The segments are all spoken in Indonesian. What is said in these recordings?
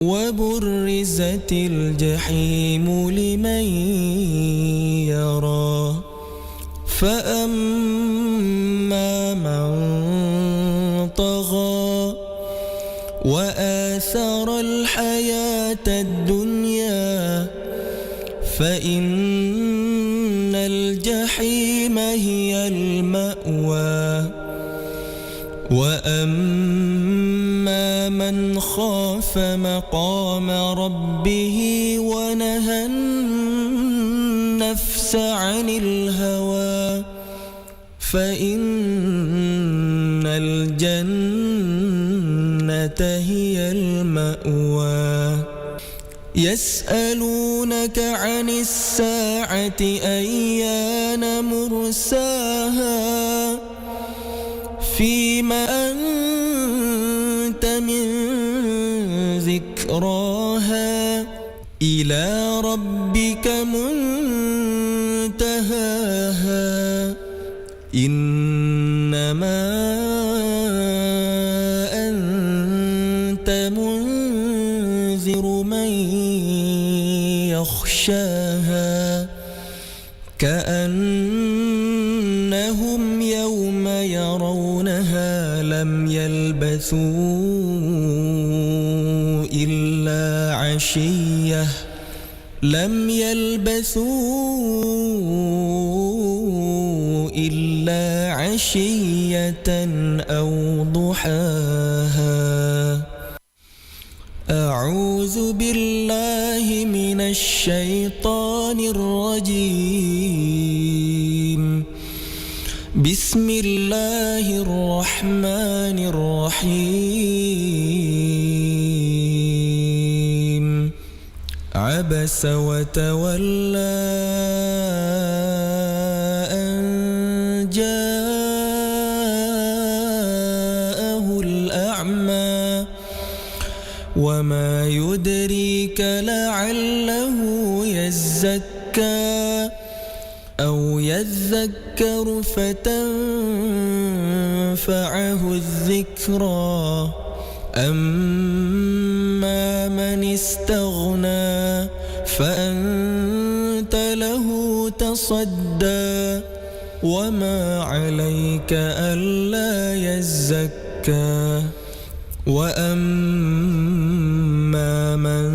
وبرزت الجحيم لمن يرى فأما من طغى وآثر الحياة الدنيا فإن الجحيم هي المأوى وأما من خاف مقام ربه ونهى النفس عن الهوى فإن الجنة هي المأوى يسألونك عن الساعة أيان مرساها فيم أنت من ذكراها إلى ربك منتهاها إنما أنت منذر من يخشاها كأنهم يوم يرونها لم يلبثوا إلا عشية أو ضحاها أعوذ بالله من الشيطان الرجيم بسم الله الرحمن الرحيم عبس وتولى أن جاءه الأعمى وما يدريك لعله يزكى أو يذكر فتنفعه الذكرى أما من استغنى فأنت له تصدى وما عليك ألا يزكى وأما من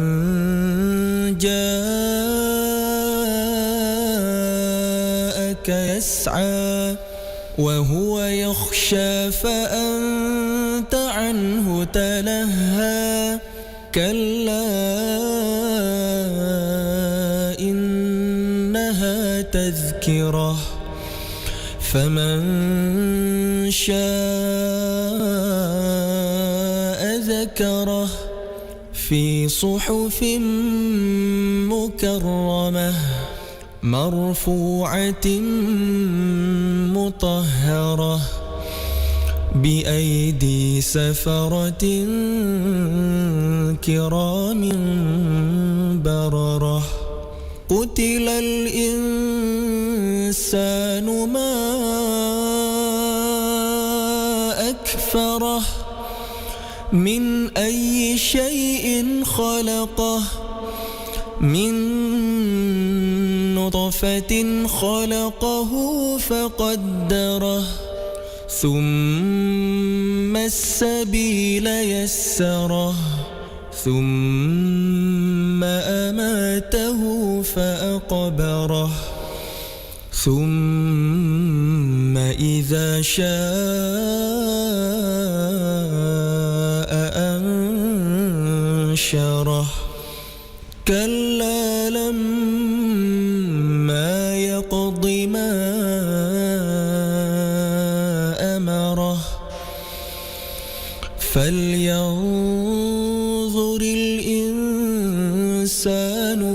جاءك يسعى وهو يخشى فأنت عنه تلهى كلا إنها تذكرة فمن شاء ذكره في صحف مكرمة مرفوعة مطهرة بأيدي سفرة كرام بررة قتل الإنسان ما أكفره من أي شيء خلقه من نطفة خلقه فقدره ثم السبيل يسره ثم أماته فأقبره ثم إذا شاء أنشره كلا لما يقض ما أمره فلينظر الإنسان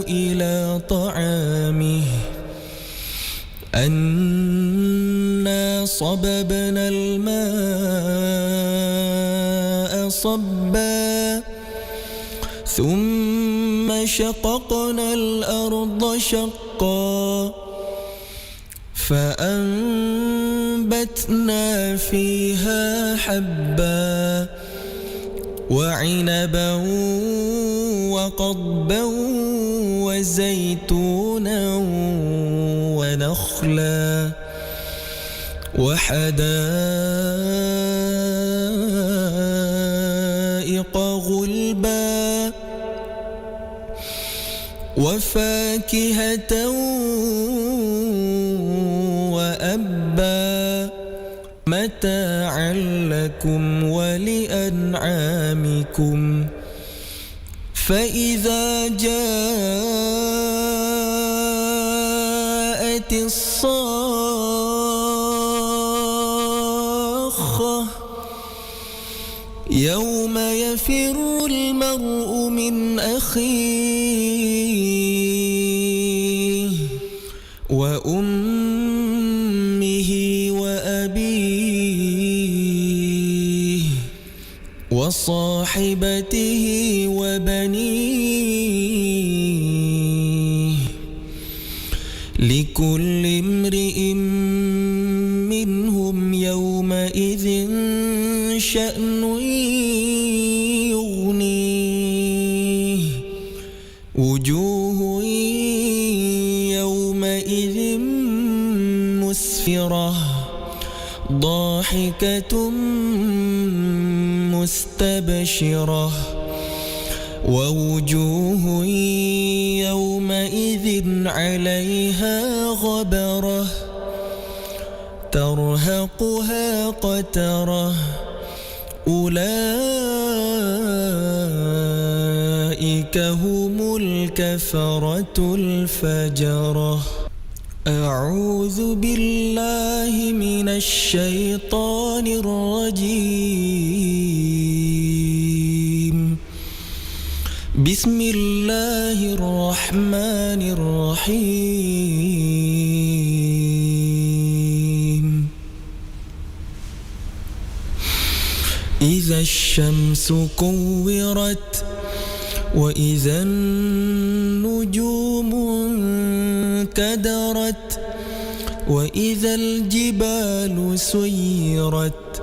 إلى طعامه أنا صببنا الماء صبا ثم شققنا الأرض شقا فأنبتنا فيها حبا وعنبا وقضبا وزيتونا ونخلا وحدائق غلبا وفاكهة وأبا متاعا لكم ولأنعامكم فإذا جاءت الصاخة يوم يفر المرء من أخيه وأمه وأبيه وصاحبته وبنيه لكل امرئ منهم يومئذ شأن يغنيه وجوه يومئذ مسفرة ضاحكة مستبشرة ووجوه يومئذ عليها غبرة ترهقها قترة أولئك هم الكفرة الفجرة أعوذ بالله من الشيطان الرجيم بسم الله الرحمن الرحيم إذا الشمس كورت وإذا النجوم انكدرت وإذا الجبال سيرت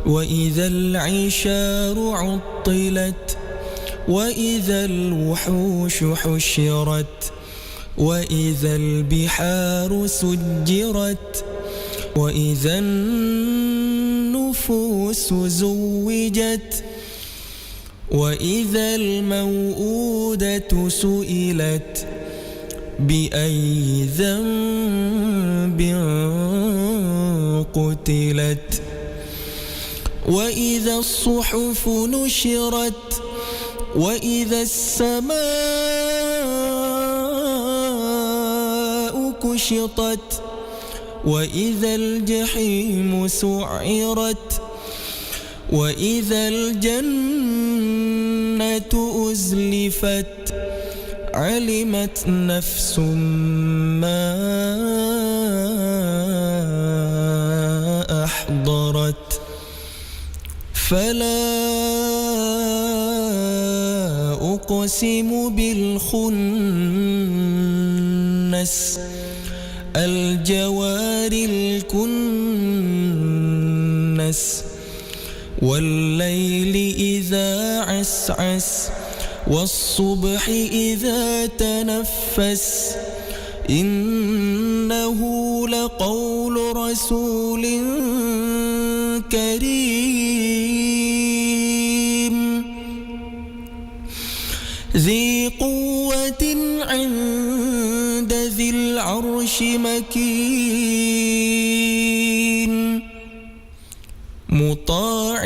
وإذا العشار عطلت وإذا الوحوش حشرت وإذا البحار سجرت وإذا النفوس زوجت وإذا الموءودة سئلت بأي ذنب قتلت وإذا الصحف نشرت وإذا السماء كشطت وإذا الجحيم سعرت وإذا الجنة أزلفت علمت نفس ما أحضرت فلا أقسم بالخنس الجوار الكنس والليل إذا عسعس والصبح إذا تنفس إنه لقول رسول كريم ذي قوة عند ذي العرش مكين مطاع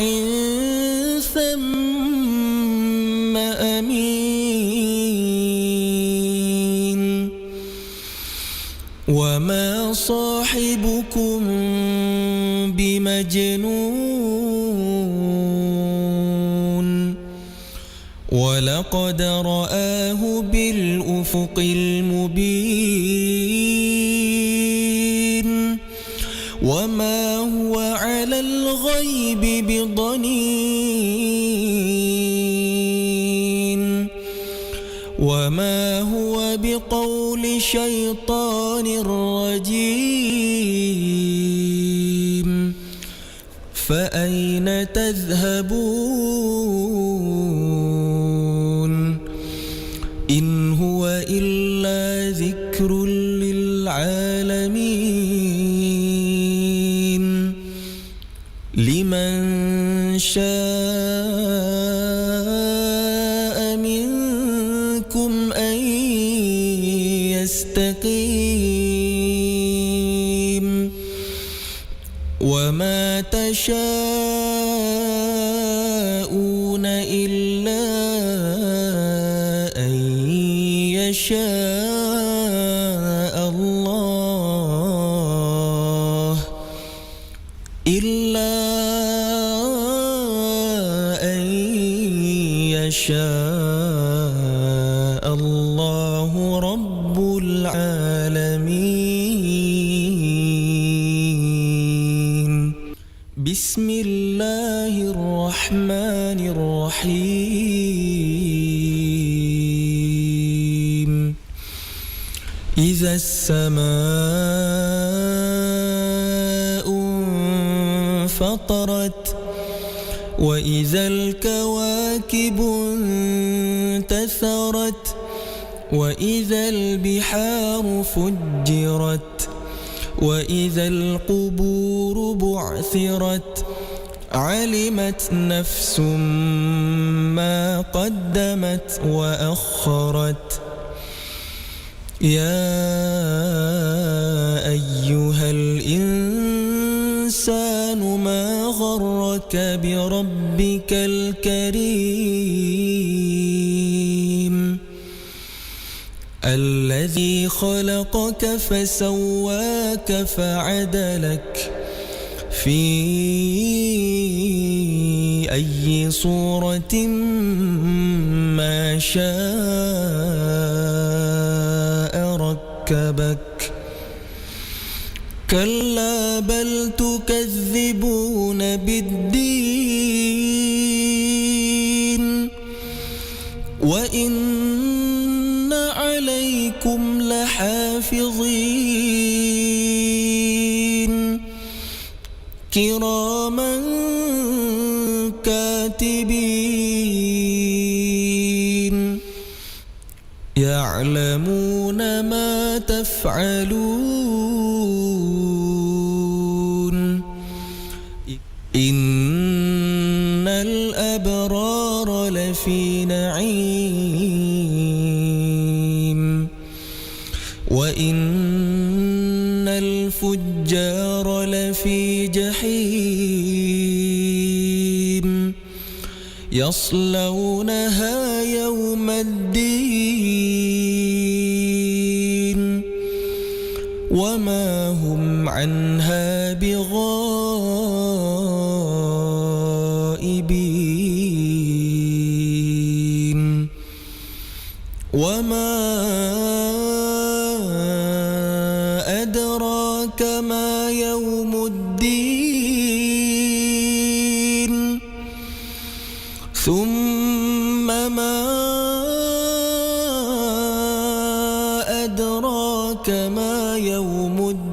ثم أمين وما صاحبكم بمجنون ولقد رآه بالأفق المبين وما هو على الغيب بضنين وما هو بقول شيطان رجيم فأين تذهبون إن هو إلا ذكر للعالمين لمن شاء منكم أن يستقيم وما تشاءون إلا أن يشاء الله إلا أن يشاء الله رب العالمين بسم الله الرحمن الرحيم إذا السماء انفطرت وإذا الكواكب انتثرت وإذا البحار فجرت وإذا القبور بعثرت علمت نفس ما قدمت وأخرت يا أيها الإنسان ما غرك بربك الكريم الذي خلقك فسواك فعدلك في أي صورة ما شاء ركبك كلا بل تكذبون بالدين وإن عليكم لحافظين كراما كاتبين يعلمون ما تفعلون إن الأبرار لفي نعيم وإن الفجار لفي جحيم يصلونها يوم الدين وما هم عنها بغائبين وما أدراك ما يوم الدين ثم ما أدراك ما يوم الدين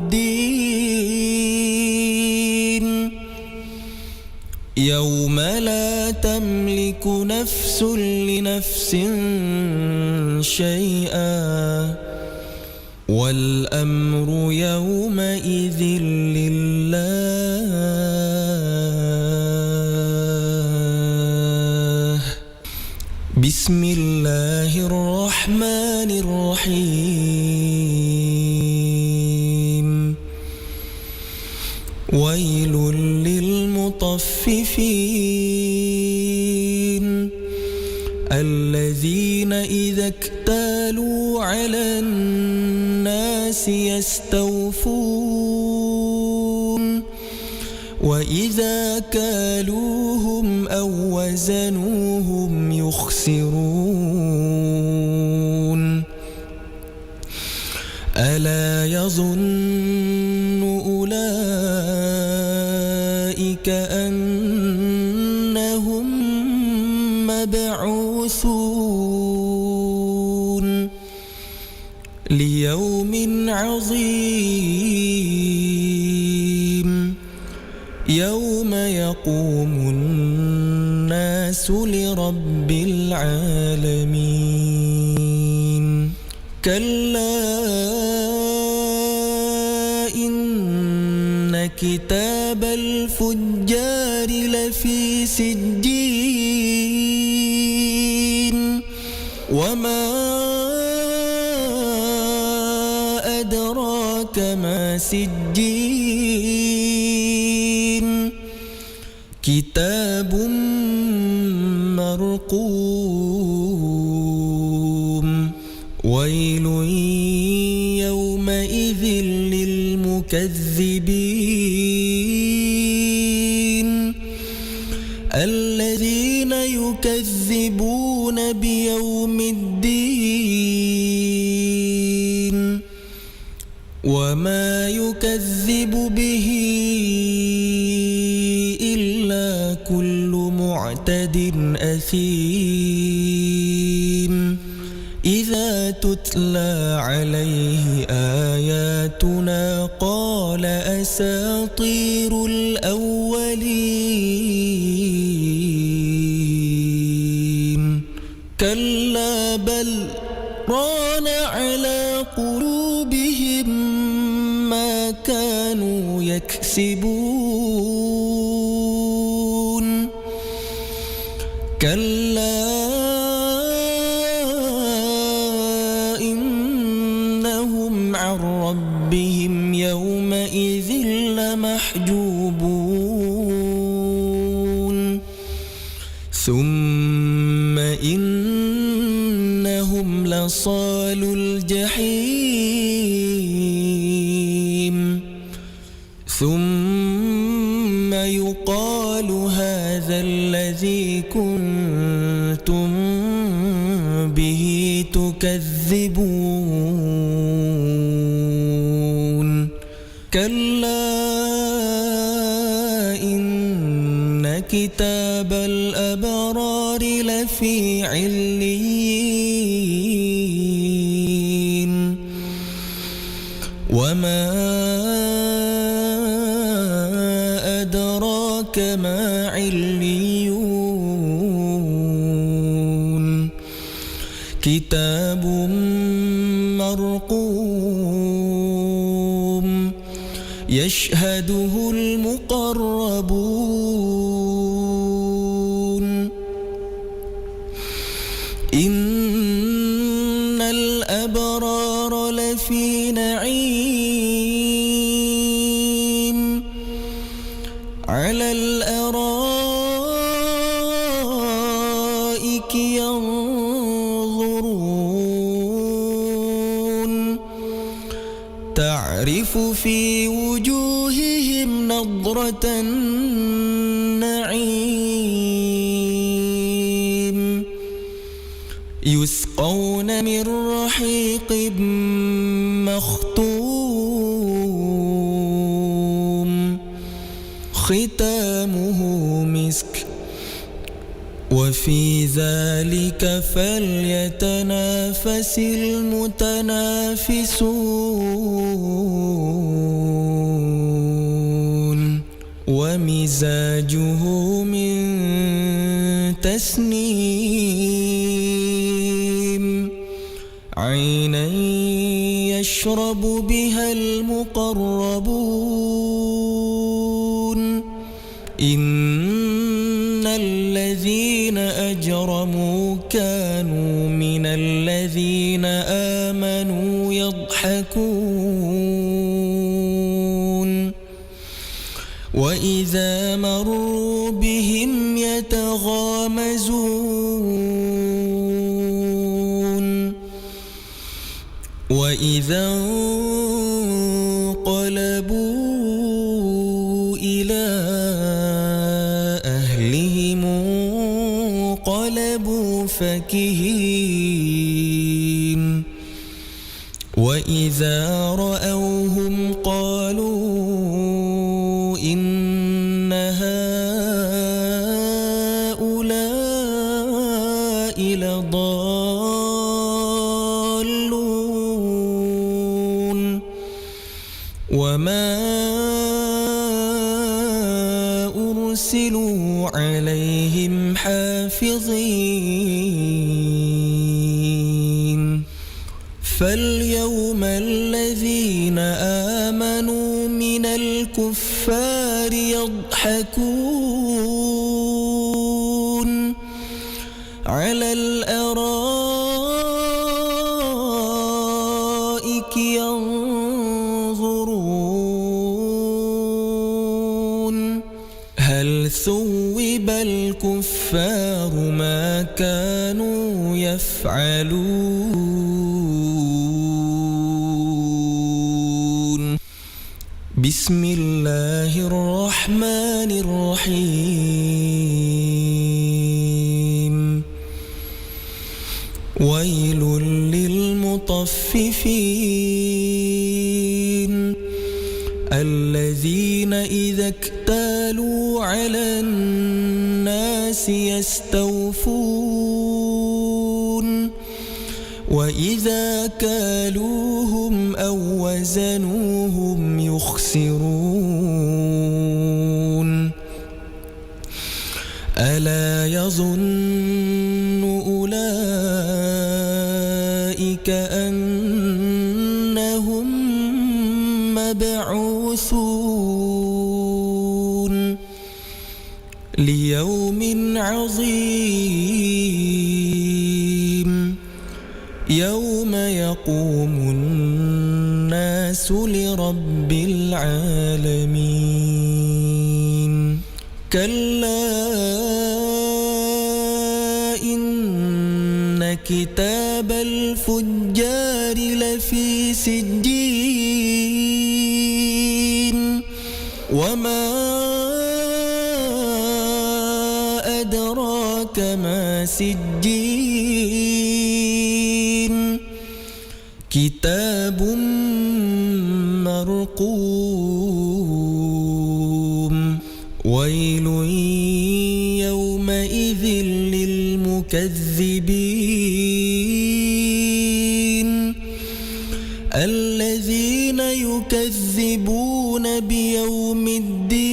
يوم لا تملك نفس لنفس شيئا والأمر يومئذ لله بسم الله الرحمن الرحيم ويل للمطففين الذين إذا اكتالوا على الناس يستوفون وإذا كالوهم أو وزنوهم يخسرون ألا يظن أولئك أنهم مبعوثون ليوم عظيم يوم يقوم الناس لرب العالمين كلا إن كتاب الفجار لفي سجين وما أدراك ما سجين كتاب مرقوم ويل يومئذ للمكذبين الذين يكذبون بيوم الدين وما يكذب به إلا كل معتد أثيم إذا تتلى عليه آياتنا قال أساطير الأولين كلا بل ران على قلوبهم ما كانوا يكسبون كلا إنهم عن ربهم يومئذ لمحجوبون ثم إنهم لصالو الجحيم ثم يقال هذا الذي كنتم به تكذبون كلا إن كتاب الأبرار لفي عليين وما أدراك ما عليون كتاب مرقوم يشهده المقربون إن الأبرار لفي نعيم على الأرائك ينظرون تعرف في وجوههم نضرة النعيم يسقون من رحيق مختوم ختامه مسك وفي ذلك فليتنافس المتنافسون ومزاجه من تسنيم عينا يشرب بها المقربون إن الذين أجرموا كانوا من الذين آمنوا يضحكون وإذا مروا بهم يتغامزون وإذا انقلبوا إلى أهلهم انقلبوا فكهين وإذا رأوهم قالوا إن هؤلاء لضالون وما أرسلوا عليهم حافظين فاليوم الذين آمنوا من الكفار يضحكون على الأرائك ينظرون هل ثوب الكفار ما كانوا يفعلون بسم الله الرحمن الرحيم ويل للمطففين الذين إذا اكتالوا على الناس يستوفون وإذا كالوهم أو وزنوهم يخسرون ألا يظن أولئك أنهم مبعوثون ليوم عظيم يوم يقوم الناس لرب العالمين كلا إن كتاب الفجار لفي سجين وما أدراك ما سجين كتاب مرقوم ويل يومئذ للمكذبين الذين يكذبون بيوم الدين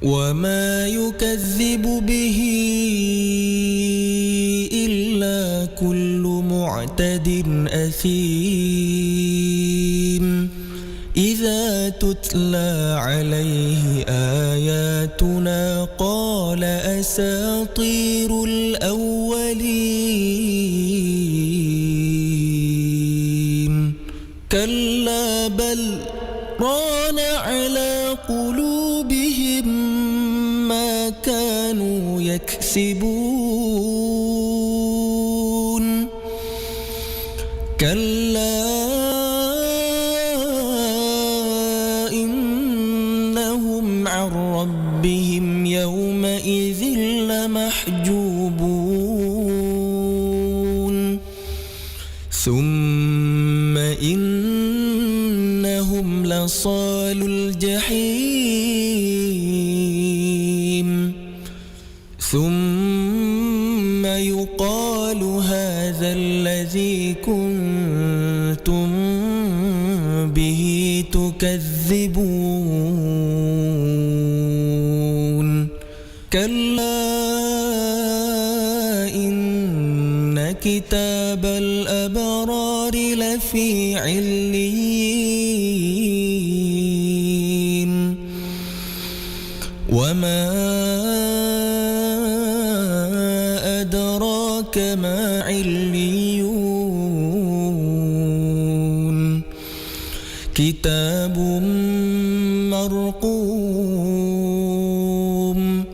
وما يكذب به إلا كل معتد أثيم إذا تتلى عليه آياتنا قال أساطير الأولين كلا بل ران على قلوبهم ما كانوا يكسبون كلا إنهم عن ربهم يومئذ لمحجوبون ثم إنهم لصالو الجحيم ثم يقال هذا الذي كنتم به تكذبون كلا إن كتاب الأبرار لفي عليين وما أدراك ما عليون كتاب مرقوم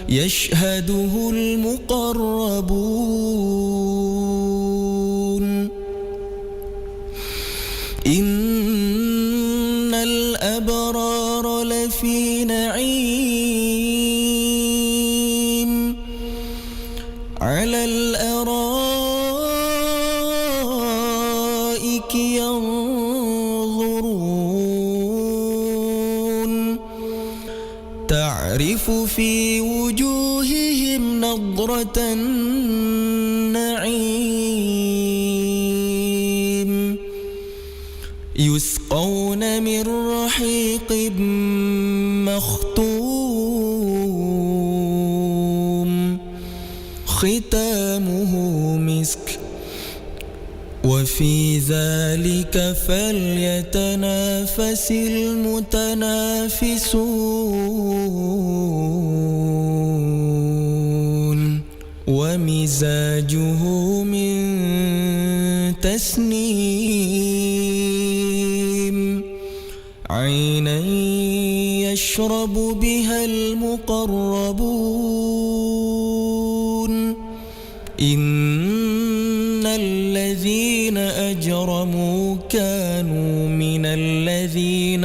يشهده المقربون إن الأبرار لفي نعيم على الأرائك ينظرون تعرف في وجوههم نضرة النعيم يسقون من رحيق مختوم ختامه مسك وفي ذلك فليتنافس المتنافسون ومزاجه من تسنيم عينا يشرب بها المقربون إن الذين أجرموا كانوا من الذين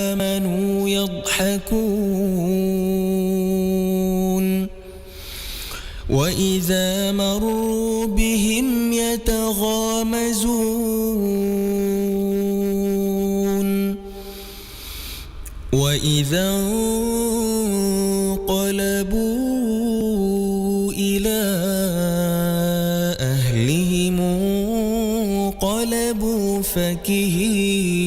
آمنوا يضحكون وإذا مروا بهم يتغامزون وإذا انقلبوا إلى أهلهم انقلبوا فكهين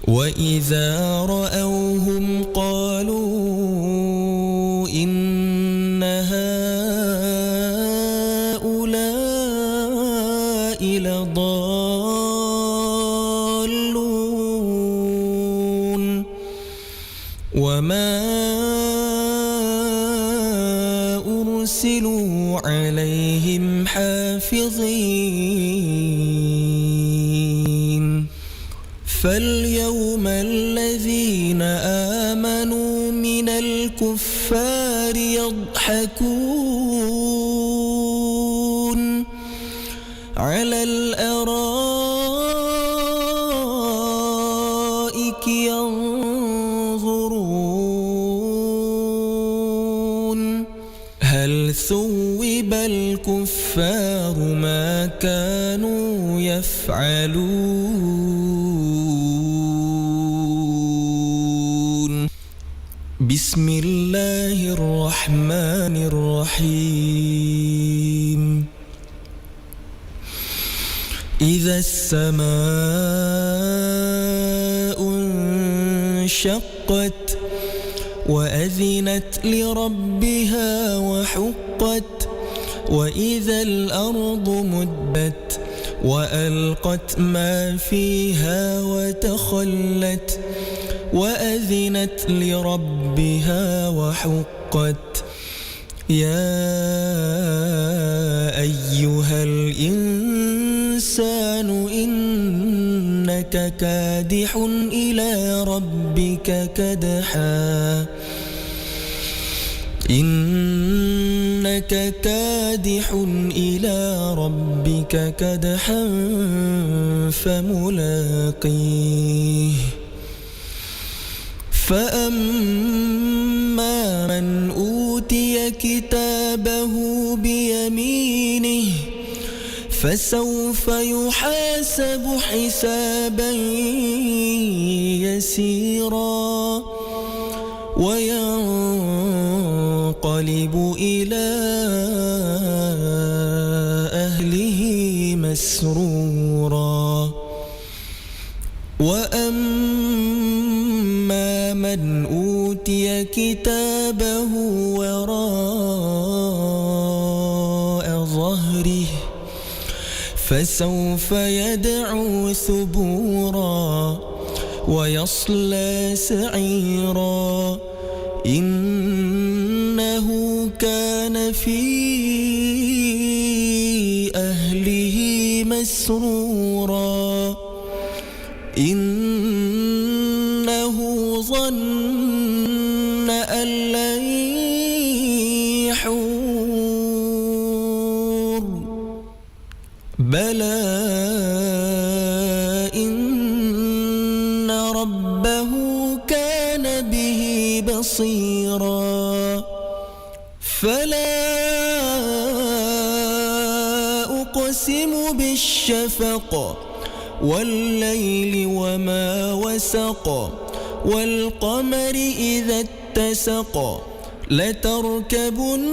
وإذا رأوهم قالوا إن هؤلاء لضالون وما أرسلوا عليهم حافظين فاليوم الذين آمنوا من الكفار يضحكون على الأرائك ينظرون هل ثوب الكفار ما كانوا يفعلون بسم الله الرحمن الرحيم إذا السماء انشقت وأذنت لربها وحقت وإذا الأرض مدت وألقت ما فيها وتخلت وأذنت لربها وحقت يا أيها الإنسان إنك كادح إلى ربك كدحا إنك كادح إلى ربك كدحا فملاقيه فأما من أوتي كتابه بيمينه فسوف يحاسب حسابا يسيرا وينقلب إلى أهله مسرورا وأما من أوتي كتابه وراء ظهره فسوف يدعو ثبورا ويصلى سعيرا إنه كان في أهله مسرورا إنه ظن أن لن يحور بلى إن ربه كان به بصيرا فلا أقسم بالشفق والليل وما وسق والقمر إذا اتسق لتركبن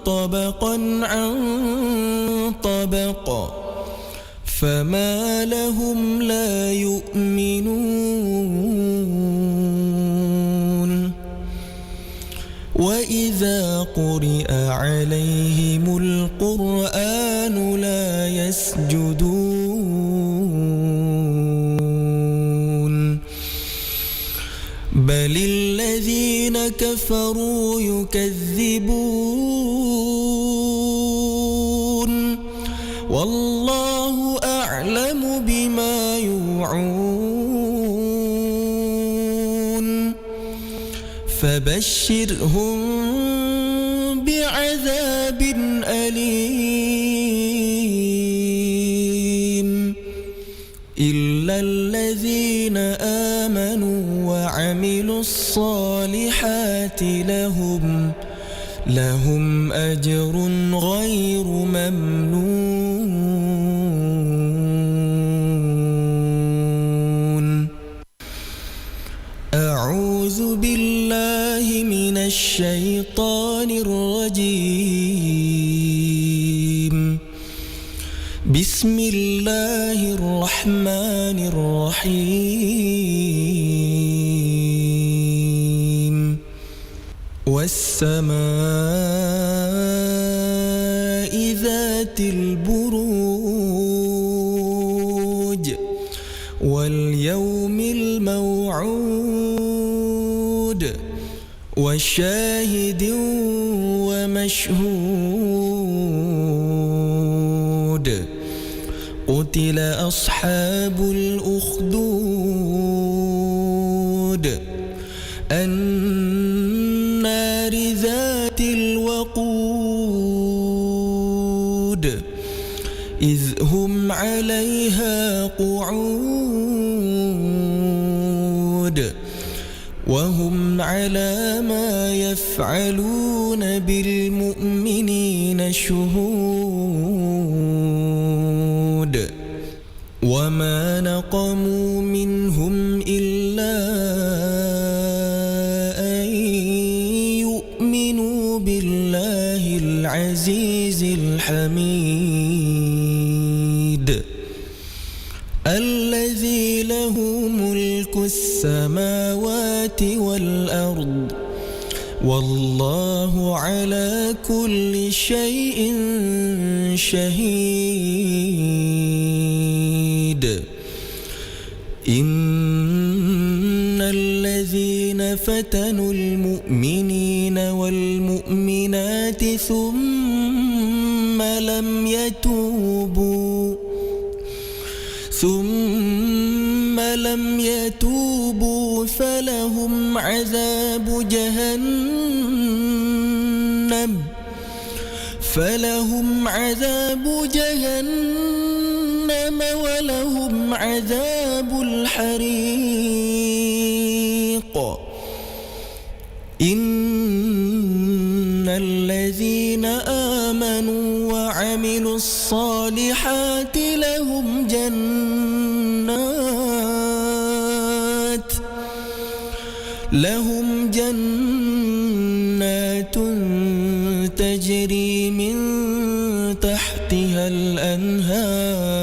طبقا عن طبق فما لهم لا يؤمنون وإذا قرئ عليهم القرآن لا يسجدون بل الذين كفروا يكذبون والله أعلم بما يوعون فبشرهم بعذاب أليم إلا الذين آمنوا وعملوا الصالحات لهم أجر غير ممنون. أعوذ بالله من الشيطان الرجيم. بسم الله الرحمن الرحيم. والسماء ذات البروج واليوم الموعود وشاهد ومشهود قتل أصحاب الأخدود النار ذات الوقود إذ هم عليها قعود وهم على ما يفعلون بالمؤمنين شهود وما نقموا منهم إلا أن يؤمنوا بالله العزيز الحميد الذي له ملك السماوات والأرض والله على كل شيء شهيد. إن الذين فتنوا المؤمنين والمؤمنات ثم لم يتوبوا فلهم عذاب جهنم ولهم عذاب الحريق. إن الذين آمنوا وعملوا الصالحات لهم جنات تجري من تحتها الأنهار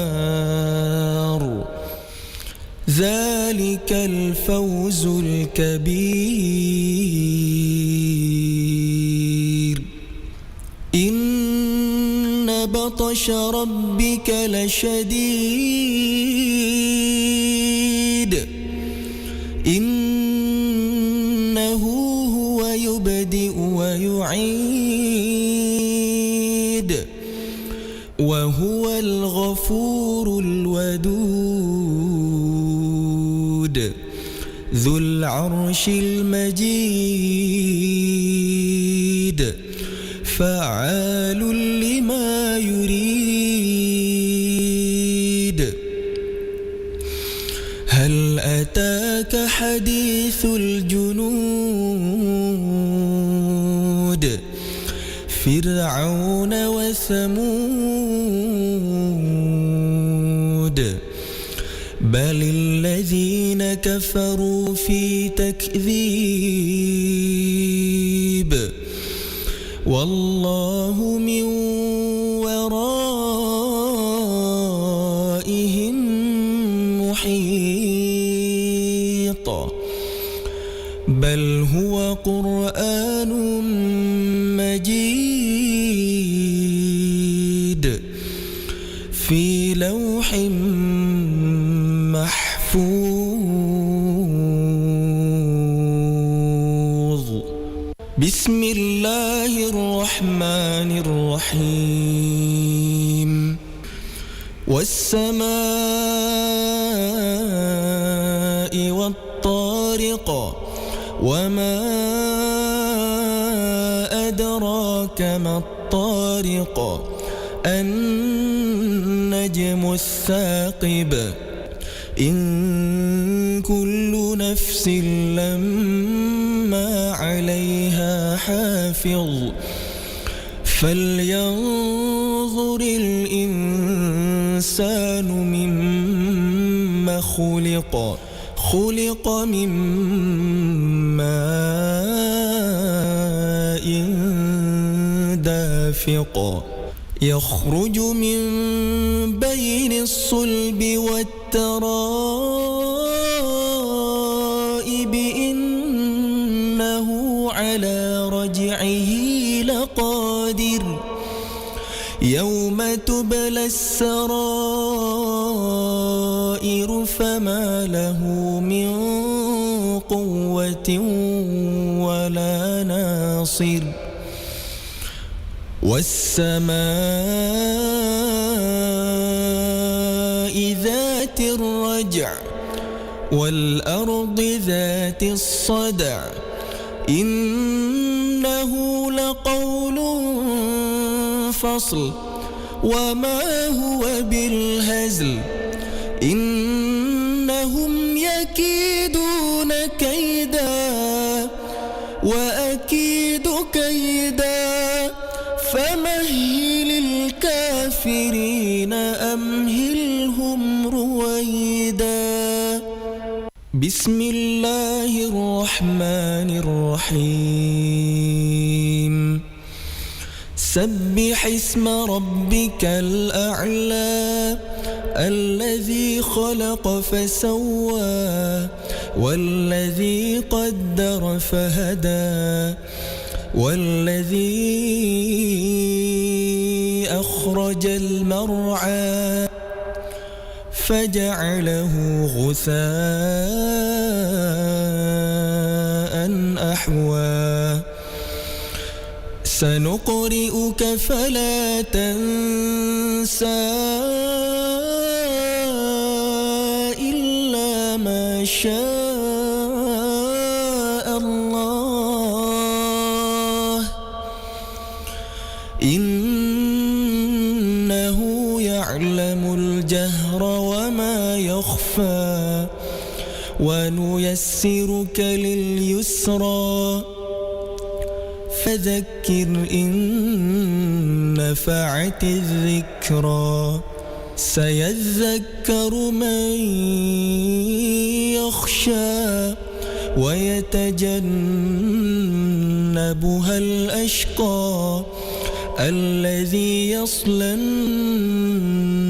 ذلك الفوز الكبير. إن بطش ربك لشديد إنه هو يبدئ ويعيد وهو الغفور الودود ذو العرش المجيد فعال لما يريد. هل أتاك حديث الجنود فرعون وثمود بل الذين كفروا في تكذيب والله من ورائهم محيط بل هو قرآن مجيد في لوح محفوظ. بسم الله الرحمن الرحيم. والسماء والطارق وما أدراك ما الطارق النجم الثاقب إن كل نفس لما عليها حافظ فلينظر الإنسان مما خلق من ماء دافق يخرج من بين الصلب والترائب إنه على رجعه لقادر يوم تبلى السرائر فما له من قوة ولا ناصر. والسماء ذات الرجع والأرض ذات الصدع إنه لقول فصل وما هو بالهزل إنهم يكيدون كيدا وأكيد كيدا فمهل الكافرين أمهلهم رويدا. بسم الله الرحمن الرحيم. سبح اسم ربك الأعلى الذي خلق فسوى والذي قدر فهدى والذي أخرج المرعى فجعله غثاء أحوى سنقرئك فلا تنسى إلا ما شاء الله إنه يعلم الجهر وما يخفى ونيسرك لليسرى فذكر إن نفعت الذكرى سيذكر من يخشى ويتجنبها الأشقى الذي يصلى النار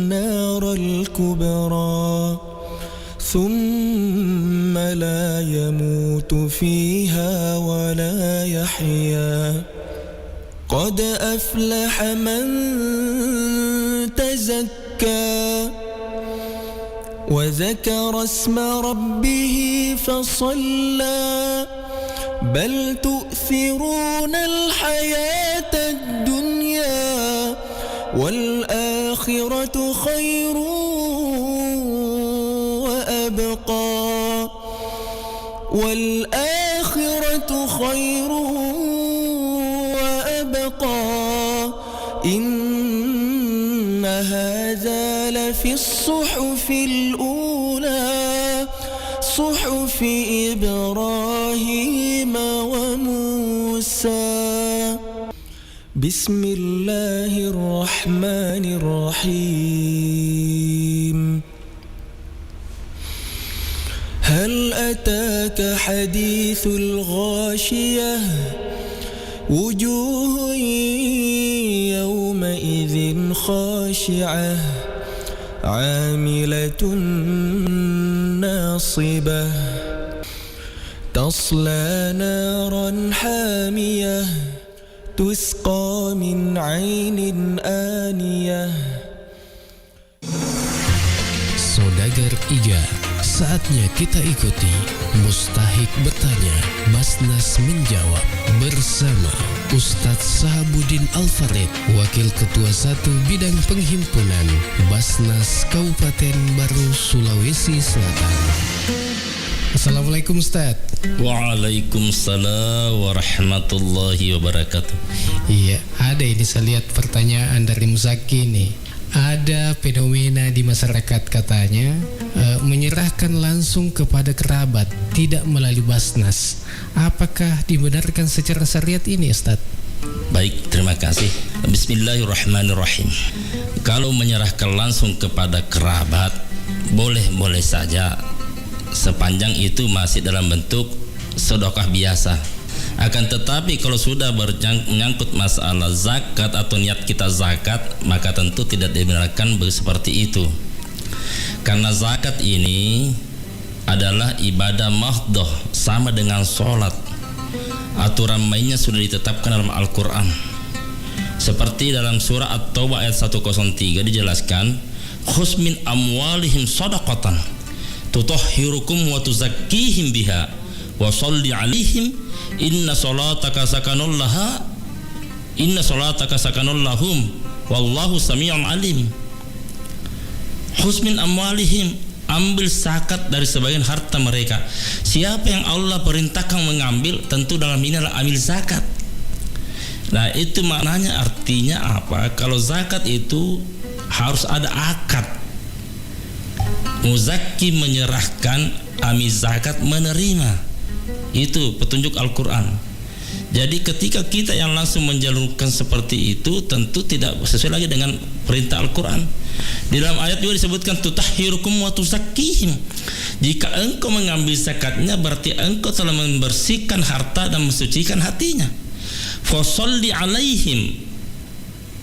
الكبرى ثم لا يموت فيها ولا يحيا قد أفلح من تزكى وذكر اسم ربه فصلى بل تؤثرون الحياة الدنيا والآخرة خير وأبقى والآخرة خير وأبقى إن هذا لفي الصحف الأولى صحف إبراهيم وموسى. بسم الله الرحمن الرحيم. هل أتاك حديث الغاشية وجوه يومئذ خاشعة عاملة ناصبة تصلى نارا حامية تسقى من عين آنية. Saudagar Iga, saatnya kita ikuti Mustahik bertanya, Basnas menjawab bersama Ustadz Sahabuddin Al-Farid, Wakil Ketua 1 Bidang Penghimpunan Basnas Kabupaten Baru, Sulawesi Selatan. Assalamualaikum Ustaz. Waalaikumsalam warahmatullahi wabarakatuh. Iya, ada ini saya lihat pertanyaan dari Muzaki nih. Ada fenomena di masyarakat katanya menyerahkan langsung kepada kerabat, tidak melalui Basnas. Apakah dibenarkan secara syariat ini Ustaz? Baik, terima kasih. Bismillahirrahmanirrahim. Kalau menyerahkan langsung kepada kerabat, boleh-boleh saja, sepanjang itu masih dalam bentuk sedekah biasa. Akan tetapi kalau sudah menyangkut masalah zakat atau niat kita zakat, maka tentu tidak dibenarkan seperti itu. Karena zakat ini adalah ibadah mahdhah, sama dengan sholat. Aturan mainnya sudah ditetapkan dalam Al-Quran. Seperti dalam surah At-Taubah ayat 103 dijelaskan, khuz min amwalihim shadaqatan tutahhirukum wa tuzakkihim biha wa sholli alaihim inna salataka sakanul lahum wallahu sami'un alim. Khuz min amwalihim, ambil zakat dari sebagian harta mereka. Siapa yang Allah perintahkan mengambil, tentu dalam ini adalah ambil zakat. Nah, itu maknanya, artinya apa? Kalau zakat itu harus ada akad. Muzakki menyerahkan, amil zakat menerima. Itu petunjuk Al-Quran. Jadi ketika kita yang langsung menjalurkan seperti itu, tentu tidak sesuai lagi dengan perintah Al-Quran. Di dalam ayat juga disebutkan tutahhirukum wa tuzakkihim. Jika engkau mengambil zakatnya, berarti engkau telah membersihkan harta dan mensucikan hatinya. Fasholli alaihim,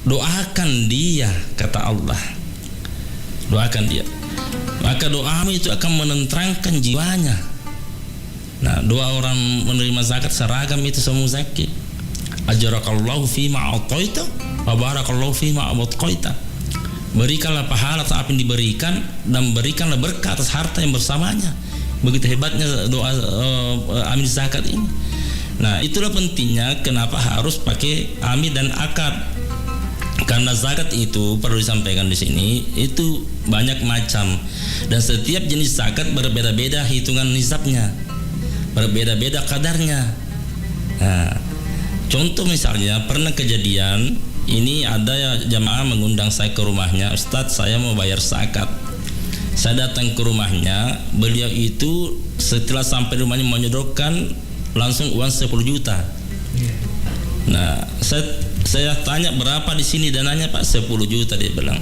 doakan dia, kata Allah. Doakan dia. Maka doamu itu akan menenteramkan jiwanya. Nah, doa orang menerima zakat seragam itu semua zakit. Ajarakallahu fima a'taita wa barakallahu fima abqaita. Berikanlah pahala atas apa yang diberikan, dan berikanlah berkah atas harta yang bersamanya. Begitu hebatnya doa amil zakat ini. Nah, itulah pentingnya kenapa harus pakai amil dan akad. Karena zakat itu perlu disampaikan di sini, itu banyak macam, dan setiap jenis zakat berbeda-beda hitungan nisabnya, berbeda-beda kadarnya. Nah, contoh misalnya pernah kejadian ini, ada jamaah mengundang saya ke rumahnya, Ustadz saya mau bayar zakat. Saya datang ke rumahnya, beliau itu setelah sampai rumahnya menyodorkan langsung uang 10 juta. Nah, saya tanya berapa di sini dananya Pak? 10 juta dia bilang.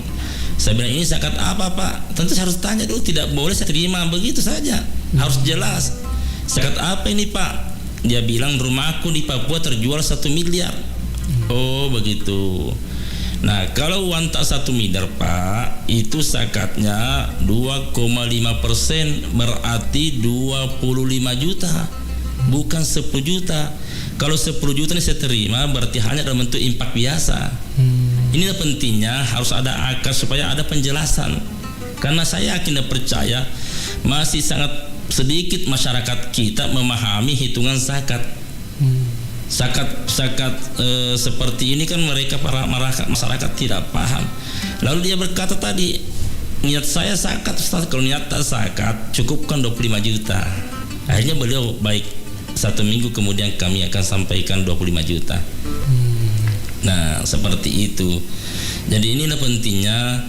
Saya bilang ini zakat apa Pak? Tentu saya harus tanya dulu, tidak boleh saya terima begitu saja, harus jelas. Zakat apa ini Pak? Dia bilang rumahku di Papua terjual 1 miliar. Oh begitu. Nah, kalau uang tak 1 miliar Pak, itu zakatnya 2,5%, berarti 25 juta, bukan 10 juta. Kalau 10 juta ini saya terima, berarti hanya dalam bentuk impak biasa. Inilah pentingnya harus ada akad supaya ada penjelasan. Karena saya yakin dan percaya masih sangat sedikit masyarakat kita memahami hitungan zakat. Zakat seperti ini kan mereka para masyarakat tidak paham. Lalu dia berkata tadi, niat saya zakat Ustaz, kalau niat tak zakat cukupkan 25 juta. Akhirnya beliau baik, 1 minggu kemudian kami akan sampaikan 25 juta. Nah, seperti itu. Jadi inilah pentingnya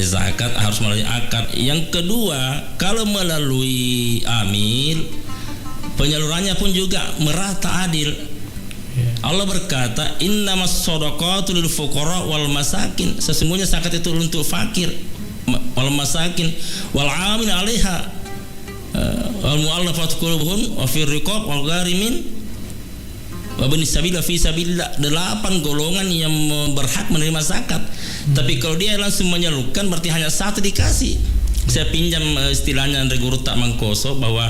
zakat harus melalui akad. Yang kedua, kalau melalui amil, penyalurannya pun juga merata adil. Allah berkata, innamas shadaqatu lil fuqara wal masakin. Sesungguhnya zakat itu untuk fakir, wal masakin, wal 'amil 'alaiha, wal mu'allafat qulubuhum wa fir riqab wal gharimin wa bin sabila fi sabilillah. 8 golongan yang berhak menerima zakat. Tapi kalau dia langsung menyalurkan, berarti hanya 1 dikasih. Saya pinjam istilahnya Andre Guru Tak Mangkoso, bahwa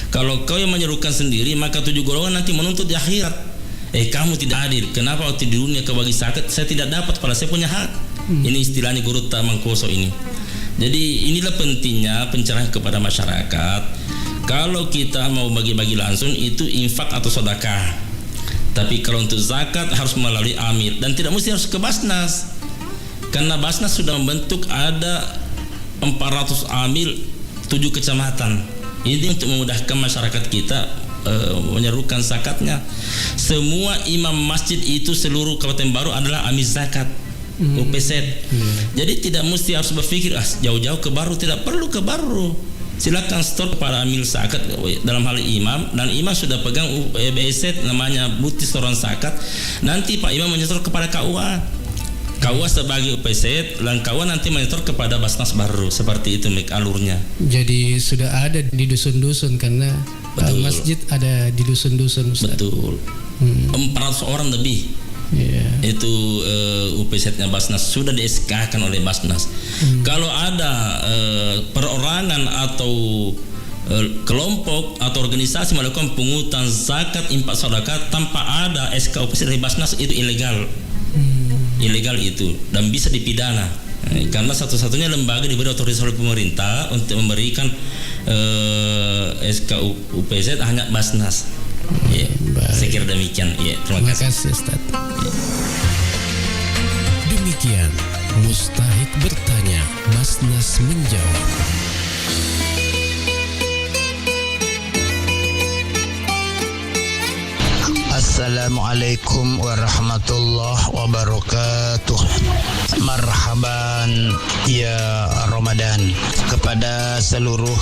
kalau kau yang menyalurkan sendiri, maka 7 golongan nanti menuntut di akhirat. kamu tidak adil. Kenapa waktu di dunia kau bagi zakat saya tidak dapat, padahal saya punya hak. Ini istilahnya Gurutta Mangkoso ini. Jadi inilah pentingnya pencerahan kepada masyarakat. Kalau kita mau bagi-bagi langsung itu infak atau sedekah. Tapi kalau untuk zakat harus melalui amir dan tidak mesti harus ke Basnas. Karena Basnas sudah membentuk ada 400 amil 7 kecamatan. Ini untuk memudahkan masyarakat kita menyerukan zakatnya. Semua imam masjid itu seluruh Kabupaten Baru adalah amil zakat UPZ. Jadi tidak mesti harus berpikir jauh-jauh ke Baru, tidak perlu ke Baru. Silakan store kepada amil zakat dalam hal imam, dan imam sudah pegang BZ namanya bukti setoran zakat. Nanti Pak Imam menyetor kepada KUA. KUA sebagai UPZ dan KUA nanti menyetor kepada Basnas Baru. Seperti itu alurnya. Jadi sudah ada di dusun-dusun karena masjid ada di dusun-dusun, Ustaz. Betul. 400 orang lebih. Itu UPZ-nya Basnas sudah di-SK-kan oleh Basnas. Kalau ada perorangan atau kelompok atau organisasi melakukan pungutan zakat, infak, sedekah tanpa ada SK UPZ dari Basnas, itu ilegal. Ilegal itu dan bisa dipidana. Karena satu-satunya lembaga diberi otoritas oleh pemerintah untuk memberikan SK UPZ hanya Basnas. Saya kira demikian. Terima kasih Ustaz. Demikian Mustahik bertanya, Basnas menjawab. Assalamualaikum warahmatullahi wabarakatuh. Marhaban ya Ramadan. Kepada seluruh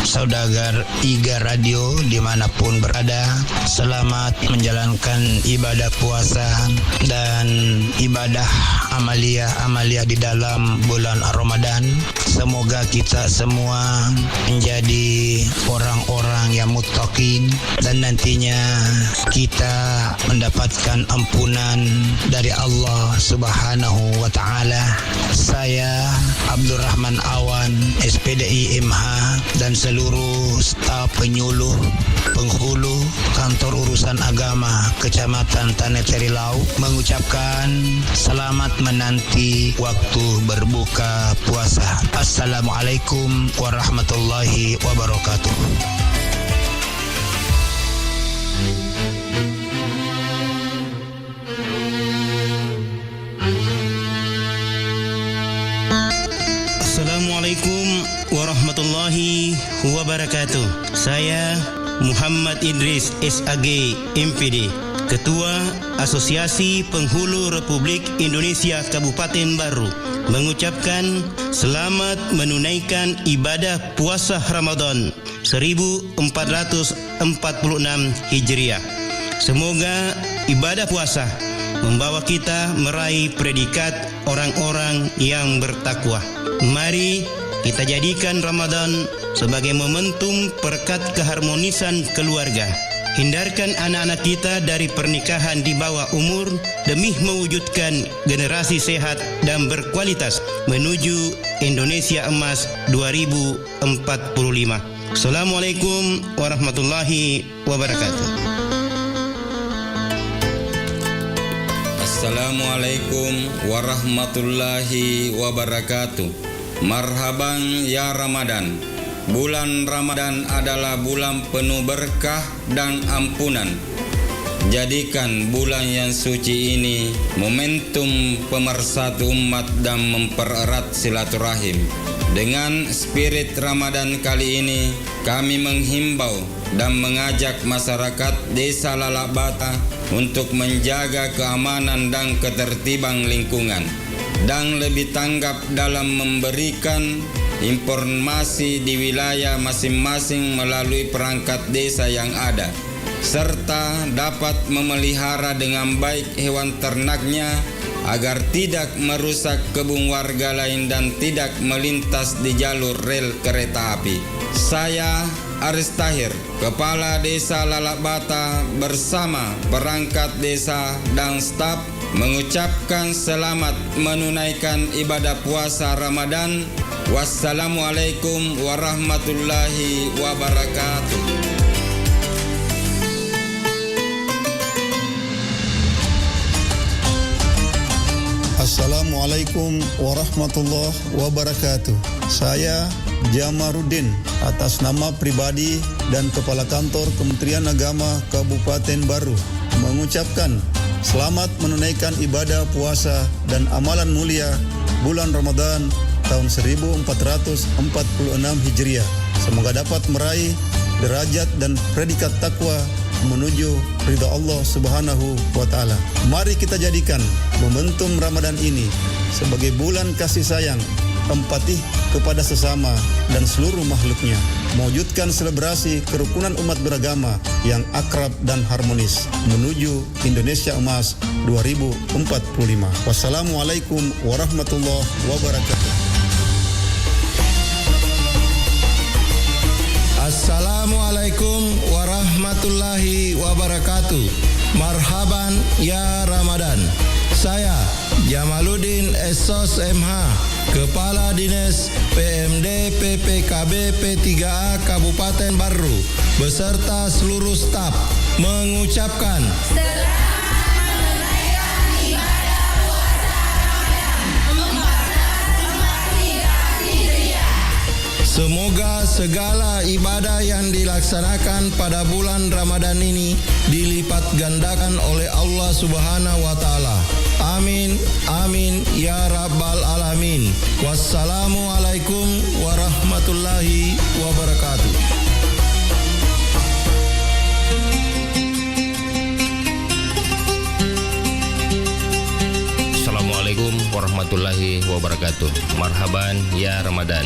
saudagar IGA Radio dimanapun berada, selamat menjalankan ibadah puasa dan ibadah amalia di dalam bulan Ramadan. Semoga kita semua menjadi orang-orang yang muttaqin dan nantinya kita mendapatkan ampunan dari Allah Subhanahu wa taala. Saya Abdurrahman Awan, SPDI MH, dan seluruh staf penyuluh penghulu kantor urusan agama Kecamatan Tanah Carilau mengucapkan selamat menanti waktu berbuka puasa. Assalamualaikum warahmatullahi wabarakatuh. Assalamualaikum warahmatullahi wabarakatuh. Saya Muhammad Idris SAG MPD, Ketua Asosiasi Penghulu Republik Indonesia Kabupaten Baru, mengucapkan selamat menunaikan ibadah puasa Ramadan 1446 Hijriah. Semoga ibadah puasa membawa kita meraih predikat orang-orang yang bertakwa. Mari kita jadikan Ramadan sebagai momentum perekat keharmonisan keluarga. Hindarkan anak-anak kita dari pernikahan di bawah umur demi mewujudkan generasi sehat dan berkualitas menuju Indonesia Emas 2045. Assalamualaikum warahmatullahi wabarakatuh. Assalamualaikum warahmatullahi wabarakatuh. Marhaban ya Ramadan. Bulan Ramadan adalah bulan penuh berkah dan ampunan. Jadikan bulan yang suci ini momentum pemersatu umat dan mempererat silaturahim. Dengan spirit Ramadan kali ini, kami menghimbau dan mengajak masyarakat Desa Lalakbata untuk menjaga keamanan dan ketertiban lingkungan dan lebih tanggap dalam memberikan informasi di wilayah masing-masing melalui perangkat desa yang ada, serta dapat memelihara dengan baik hewan ternaknya agar tidak merusak kebun warga lain dan tidak melintas di jalur rel kereta api. Saya Aris Tahir, Kepala Desa Lalakbata bersama perangkat desa dan staf mengucapkan selamat menunaikan ibadah puasa Ramadan. Wassalamualaikum warahmatullahi wabarakatuh. Assalamualaikum warahmatullahi wabarakatuh. Saya Jamaluddin atas nama pribadi dan Kepala Kantor Kementerian Agama Kabupaten Baru mengucapkan selamat menunaikan ibadah puasa dan amalan mulia bulan Ramadan tahun 1446 Hijriah. Semoga dapat meraih derajat dan predikat takwa menuju ridha Allah Subhanahu wa Ta'ala. Mari kita jadikan momentum Ramadan ini sebagai bulan kasih sayang, empati kepada sesama dan seluruh makhluknya, mewujudkan selebrasi kerukunan umat beragama yang akrab dan harmonis menuju Indonesia Emas 2045. Wassalamualaikum warahmatullahi wabarakatuh. Assalamualaikum warahmatullahi wabarakatuh. Marhaban ya Ramadan. Saya Jamaluddin Esos MH, Kepala Dinas PMD PPKB P3A Kabupaten Baru beserta seluruh staf mengucapkan semoga segala ibadah yang dilaksanakan pada bulan Ramadan ini dilipat gandakan oleh Allah Subhanahu wa Ta'ala. Amin, amin, ya Rabbal Alamin. Wassalamualaikum warahmatullahi wabarakatuh. Assalamualaikum warahmatullahi wabarakatuh. Marhaban ya Ramadan.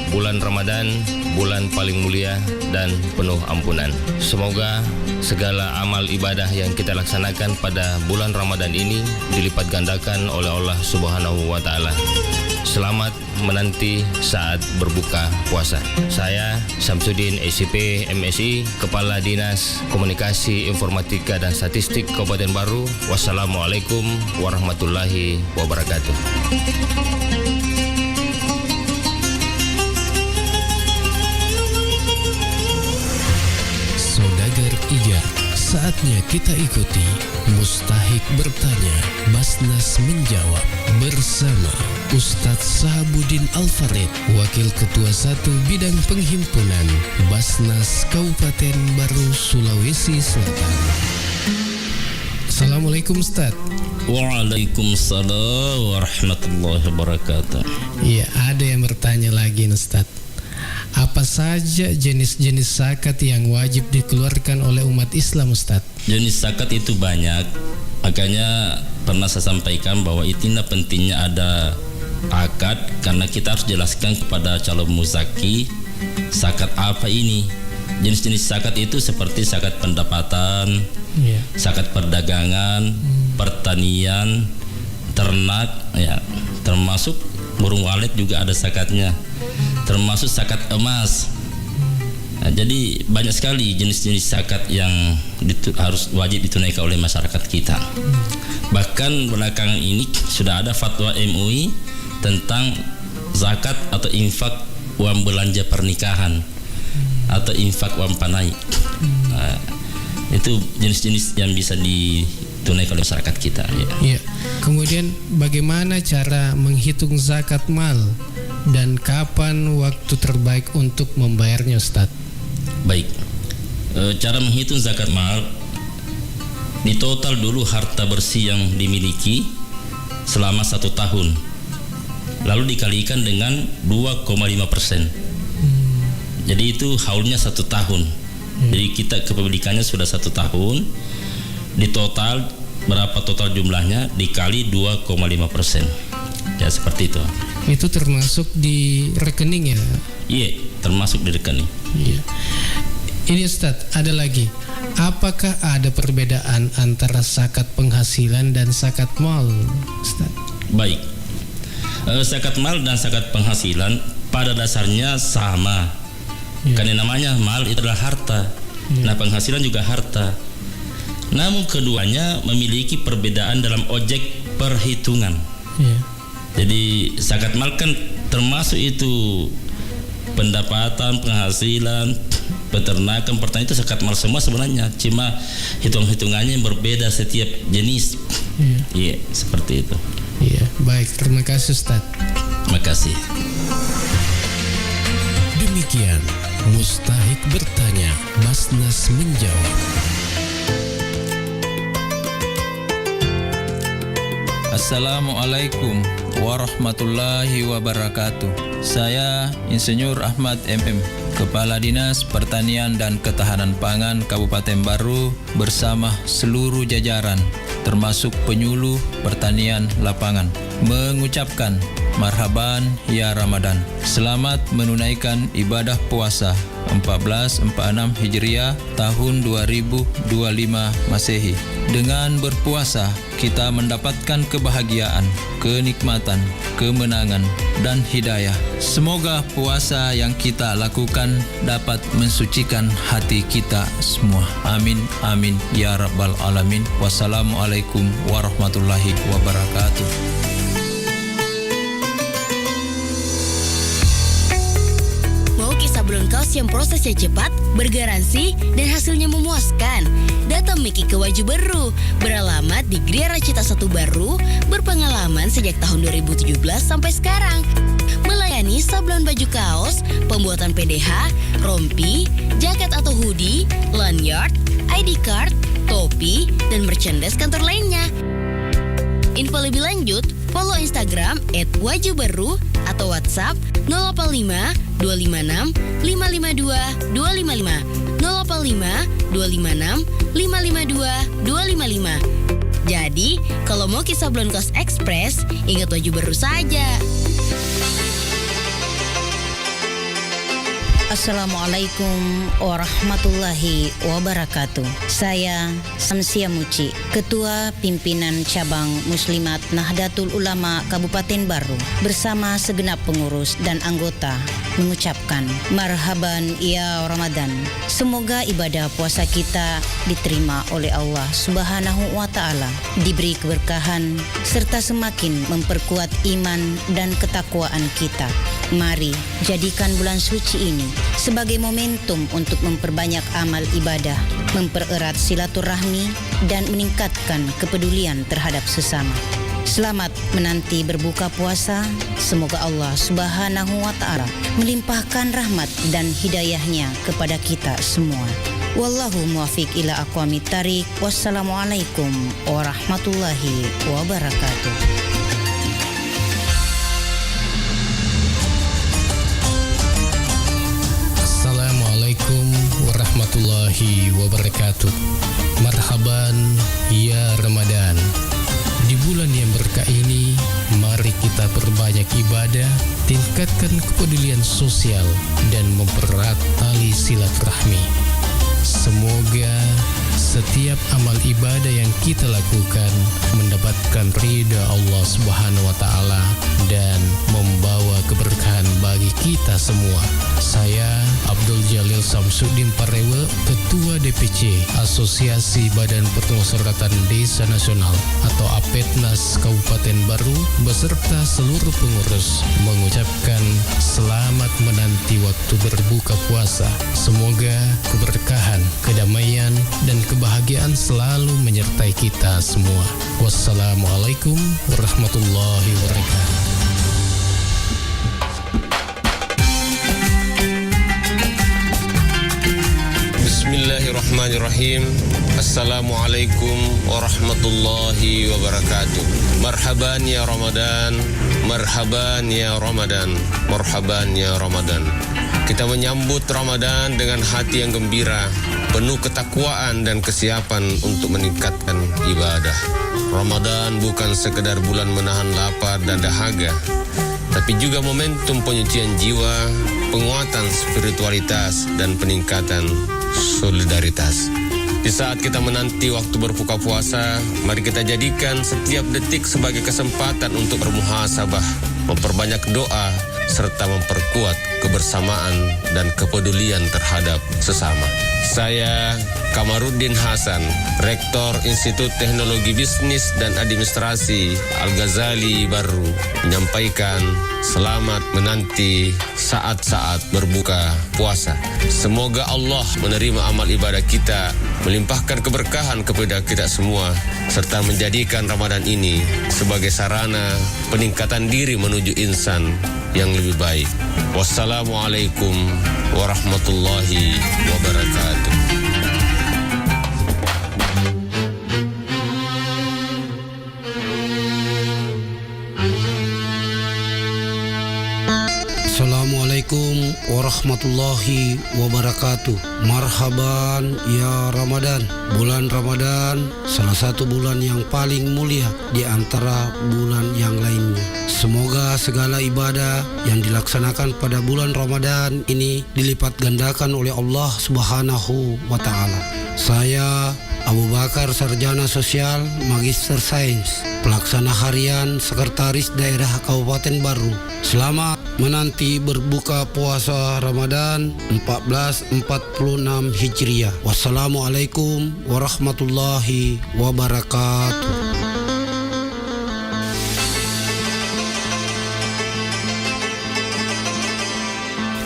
Bulan Ramadan, bulan paling mulia dan penuh ampunan. Semoga segala amal ibadah yang kita laksanakan pada bulan Ramadan ini dilipat gandakan oleh Allah Subhanahu wa Ta'ala. Selamat menanti saat berbuka puasa. Saya Samsudin SIP MSI, Kepala Dinas Komunikasi Informatika dan Statistik Kabupaten Baru. Wassalamualaikum warahmatullahi wabarakatuh. Saudagar Ijar, saatnya kita ikuti Mustahik bertanya, Basnas menjawab bersama Ustadz Sahabuddin Al-Farid, Wakil Ketua 1 Bidang Penghimpunan Basnas Kabupaten Baru, Sulawesi Selatan. Assalamualaikum Ustadz. Waalaikumsalam warahmatullahi wabarakatuh. Ya, ada yang bertanya lagi Ustadz. Apa saja jenis-jenis zakat yang wajib dikeluarkan oleh umat Islam Ustadz? Jenis zakat itu banyak. Makanya pernah saya sampaikan bahwa itina pentingnya ada akad, karena kita harus jelaskan kepada calon muzaki zakat apa ini. Jenis-jenis zakat itu seperti zakat pendapatan, zakat perdagangan, pertanian, ternak, ya, termasuk burung walet juga ada zakatnya, termasuk zakat emas. Nah, jadi banyak sekali jenis-jenis zakat yang harus wajib ditunaikan oleh masyarakat kita. Bahkan belakangan ini sudah ada fatwa MUI tentang zakat atau infak uang belanja pernikahan atau infak uang panai. Nah, itu jenis-jenis yang bisa ditunaikan oleh masyarakat kita. Ya. Kemudian bagaimana cara menghitung zakat mal dan kapan waktu terbaik untuk membayarnya Ustadz? Baik, cara menghitung zakat mal, ditotal dulu harta bersih yang dimiliki selama 1 tahun, lalu dikalikan dengan 2,5%. Jadi itu haulnya 1 tahun. Jadi kita kepemilikannya sudah 1 tahun, ditotal berapa total jumlahnya dikali 2,5%. Ya seperti itu. Itu termasuk di rekening ya? Iya, termasuk di rekening. Iya. Ini Ustadz, ada lagi. Apakah ada perbedaan antara zakat penghasilan dan zakat mal, Ustadz? Baik. Zakat mal dan zakat penghasilan pada dasarnya sama. Karena namanya mal itu adalah harta. Nah, penghasilan juga harta. Namun keduanya memiliki perbedaan dalam objek perhitungan. Jadi zakat mal kan termasuk itu pendapatan, penghasilan, peternakan, pertanian itu sekat mal semua sebenarnya, cuma hitung-hitungannya yang berbeda setiap jenis. Iya, seperti itu. Iya, baik, terima kasih Ustaz. Terima kasih. Demikian Mustahik bertanya, Basnas menjawab. Assalamualaikum warahmatullahi wabarakatuh. Saya Insinyur Ahmad MM, Kepala Dinas Pertanian dan Ketahanan Pangan Kabupaten Baru bersama seluruh jajaran termasuk penyuluh pertanian lapangan mengucapkan marhaban ya Ramadan. Selamat menunaikan ibadah puasa 1446 Hijriah tahun 2025 Masehi. Dengan berpuasa, kita mendapatkan kebahagiaan, kenikmatan, kemenangan, dan hidayah. Semoga puasa yang kita lakukan dapat mensucikan hati kita semua. Amin, amin, ya Rabbal Alamin. Wassalamualaikum warahmatullahi wabarakatuh. Sablon kaos yang prosesnya cepat, bergaransi, dan hasilnya memuaskan. Datang Miki ke Waju Baru, beralamat di Gria Racita 1 Baru, berpengalaman sejak tahun 2017 sampai sekarang. Melayani sablon baju kaos, pembuatan PDH, rompi, jaket atau hoodie, lanyard, ID card, topi, dan merchandise kantor lainnya. Info lebih lanjut, follow Instagram @wajubaru atau WhatsApp 085 256 552 255 085 256 552 255. Jadi, kalau mau kisah sablon kaos ekspres, ingat Waju Baru saja. Assalamualaikum warahmatullahi wabarakatuh. Saya Samsia Muci, Ketua Pimpinan Cabang Muslimat Nahdlatul Ulama Kabupaten Baru, bersama segenap pengurus dan anggota mengucapkan marhaban ya Ramadan. Semoga ibadah puasa kita diterima oleh Allah Subhanahu wa Ta'ala, diberi keberkahan serta semakin memperkuat iman dan ketakwaan kita. Mari jadikan bulan suci ini sebagai momentum untuk memperbanyak amal ibadah, mempererat silaturahmi, dan meningkatkan kepedulian terhadap sesama. Selamat menanti berbuka puasa. Semoga Allah Subhanahu wa Ta'ala melimpahkan rahmat dan hidayahnya kepada kita semua. Wallahu muwaffiq ila aqwamit thariq. Wassalamualaikum warahmatullahi wabarakatuh. Assalamualaikum warahmatullahi wabarakatuh. Marhaban ya Ramadan. Di bulan yang berkah ini, mari kita perbanyak ibadah, tingkatkan kepedulian sosial, dan mempererat tali silaturahmi. Semoga setiap amal ibadah yang kita lakukan mendapatkan ridha Allah Subhanahu wa Ta'ala dan membawa keberkahan bagi kita semua. Saya Abdul Jalil Samsudin Parewe, Ketua DPC Asosiasi Badan Permusyawaratan Desa Nasional atau APEDNAS Kabupaten Baru beserta seluruh pengurus mengucapkan selamat menanti waktu berbuka puasa. Semoga keberkahan, kedamaian, dan kebahagiaan selalu menyertai kita semua. Wassalamualaikum warahmatullahi wabarakatuh. Bismillahirrahmanirrahim. Assalamualaikum warahmatullahi wabarakatuh. Marhaban ya Ramadan, marhaban ya Ramadan, marhaban ya Ramadan. Kita menyambut Ramadan dengan hati yang gembira, penuh ketakwaan dan kesiapan untuk meningkatkan ibadah. Ramadan bukan sekedar bulan menahan lapar dan dahaga, tapi juga momentum penyucian jiwa, penguatan spiritualitas, dan peningkatan solidaritas. Di saat kita menanti waktu berbuka puasa, mari kita jadikan setiap detik sebagai kesempatan untuk bermuhasabah, memperbanyak doa, serta memperkuat kebersamaan dan kepedulian terhadap sesama. Saya Kamarudin Hasan, Rektor Institut Teknologi Bisnis dan Administrasi Al-Ghazali Baru, menyampaikan selamat menanti saat-saat berbuka puasa. Semoga Allah menerima amal ibadah kita, melimpahkan keberkahan kepada kita semua, serta menjadikan Ramadan ini sebagai sarana peningkatan diri menuju insan yang lebih baik. Wassalamualaikum warahmatullahi wabarakatuh. Assalamualaikum warahmatullahi wabarakatuh. Marhaban ya Ramadan. Bulan Ramadan salah satu bulan yang paling mulia di antara bulan yang lainnya. Semoga segala ibadah yang dilaksanakan pada bulan Ramadan ini dilipat gandakan oleh Allah Subhanahu wa taala. Saya Abu Bakar, Sarjana Sosial, Magister Sains, Pelaksana Harian Sekretaris Daerah Kabupaten Baru. Selamat menanti berbuka puasa Ramadan 1446 Hijriah. Wassalamualaikum warahmatullahi wabarakatuh.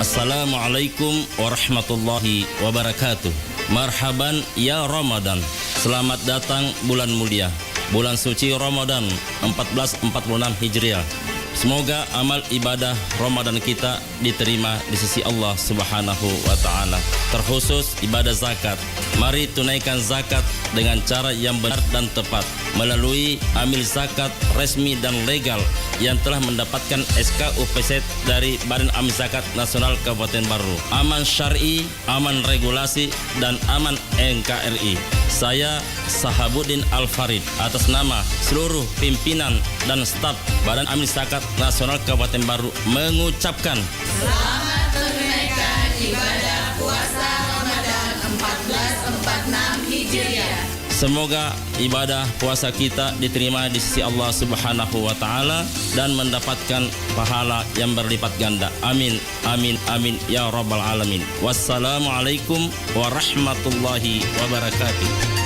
Assalamualaikum warahmatullahi wabarakatuh. Marhaban ya Ramadan. Selamat datang bulan mulia, bulan suci Ramadan 1446 Hijriah. Semoga amal ibadah Ramadan kita diterima di sisi Allah Subhanahu wa taala. Terkhusus ibadah zakat. Mari tunaikan zakat dengan cara yang benar dan tepat melalui amil zakat resmi dan legal yang telah mendapatkan SK UPZ dari Badan Amil Zakat Nasional Kabupaten Baru. Aman syar'i, aman regulasi, dan aman NKRI. Saya Sahabuddin Al-Farid atas nama seluruh pimpinan dan staf Badan Amil Zakat Nasional Kabupaten Baru mengucapkan selamat menunaikan ibadah puasa Ramadan 1446 Hijriah. Semoga ibadah puasa kita diterima di sisi Allah Subhanahu wa taala dan mendapatkan pahala yang berlipat ganda. Amin, amin, amin ya rabbal alamin. Wassalamualaikum warahmatullahi wabarakatuh.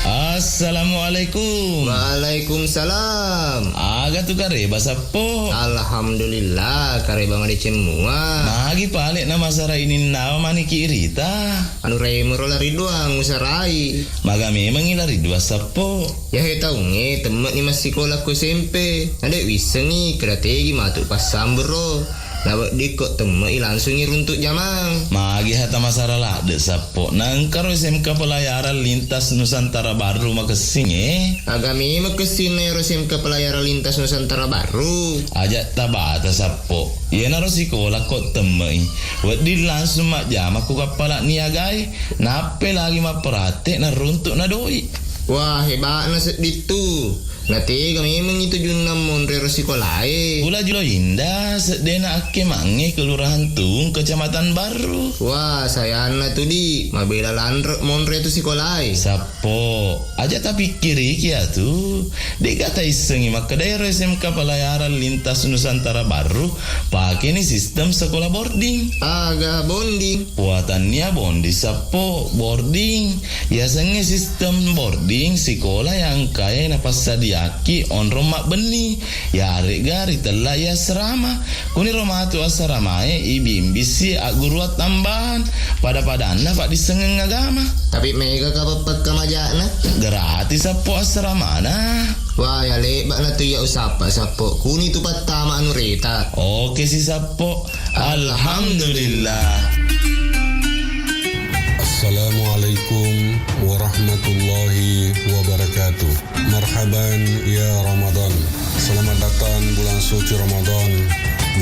Assalamualaikum. Waalaikumsalam. Aga tu kare bahasa po. Alhamdulillah kare bang ade cemua. Magi palik nama sara ini nama mani kirita. Anu rei merolari doang usarai. Maga memang ilari dua sapo. Ya he tahu nge temen ni masih sekolah ku SMP. Ada wiseng ni kerategi matuk pas sambro. Lawak dikot temui langsung runtuk jamang. Magi hata masalah de sapo. Nangkar SMK Pelayaran Lintas Nusantara Baru makesing Agami makesing na SMK Pelayaran Lintas Nusantara Baru. Ajak tabata sapo. Ia naro sekolah kok temui. Wadi langsung mak jam aku kapala niagai. Nape lagi mak perhati na runtuk na doi. Wah hebat na ditu. Nanti kami mengitu junam monre sekolahai. Pula julo indah sedena ake mange kelurahan Tung Kecamatan Baru. Wah saya anak tu di mabela landrek monre tu sekolahai. Sapo aja tapi kiri kia tu. Dek kata isengi maka daerah SMK Pelayaran Lintas Nusantara Baru pakai ni sistem sekolah boarding. Agak bonding. Buatannya bondi sapo boarding. Biasanya sistem boarding sekolah yang kaya napas yaki on romak beni ya arek gari telah ya serama kuni roma tu asaramae ibimbisi guru tambahan pada anak pak disengeng agama tapi mega kapapat kamajana gratis apa asrama na wah ya lebak na tu ya usapa sapo kuni tu patama anu reta oke si sapo alhamdulillah. Assalamualaikum warahmatullahi wabarakatuh. Marhaban ya Ramadan. Selamat datang bulan suci Ramadan,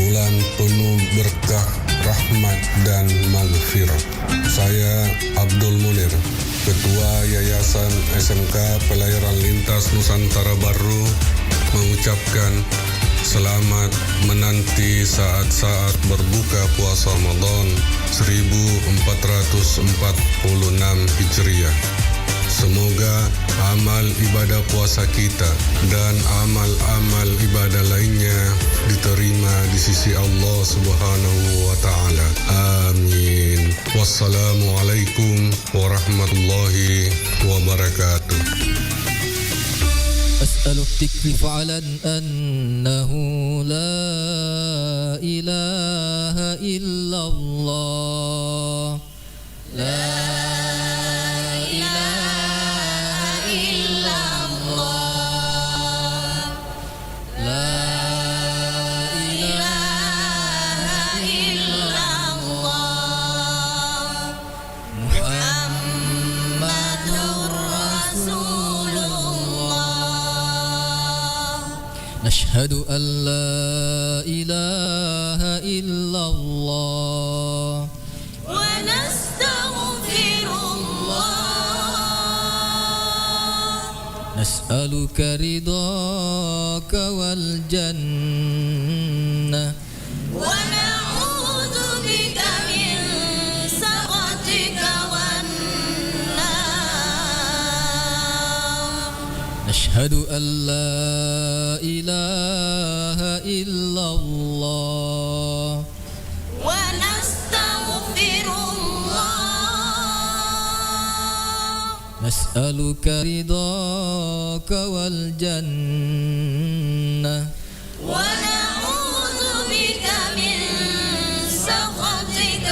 bulan penuh berkah, rahmat dan maghfirah. Saya Abdul Munir, Ketua Yayasan SMK Pelayaran Lintas Nusantara Baru, mengucapkan selamat menanti saat-saat berbuka puasa Ramadan 1446 Hijriah. Semoga amal ibadah puasa kita dan amal-amal ibadah lainnya diterima di sisi Allah Subhanahu wa taala. Amin. Wassalamualaikum warahmatullahi wabarakatuh. نسألك تكلف على أنه لا إله إلا الله لا إله إلا الله لا إله إلا الله محمد رسول الله نشهد أن لا إله إلا الله ونستغفر الله نسألك رضاك والجنة ونعوذ بك من سخطك والنار نشهد أن لا إله إلا الله ونستغفر الله نسألك رضاك والجنة ونعوذ بك من سخطك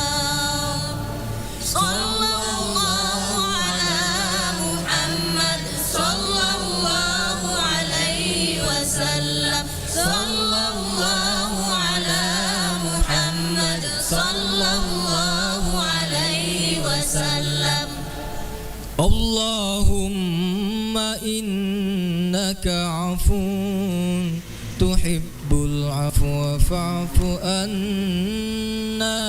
والنار صلى الله على محمد صلى الله عليه وسلم صلى الله على محمد صلى الله عليه وسلم اللهم إنك عفو تحب العفو فاعف عنا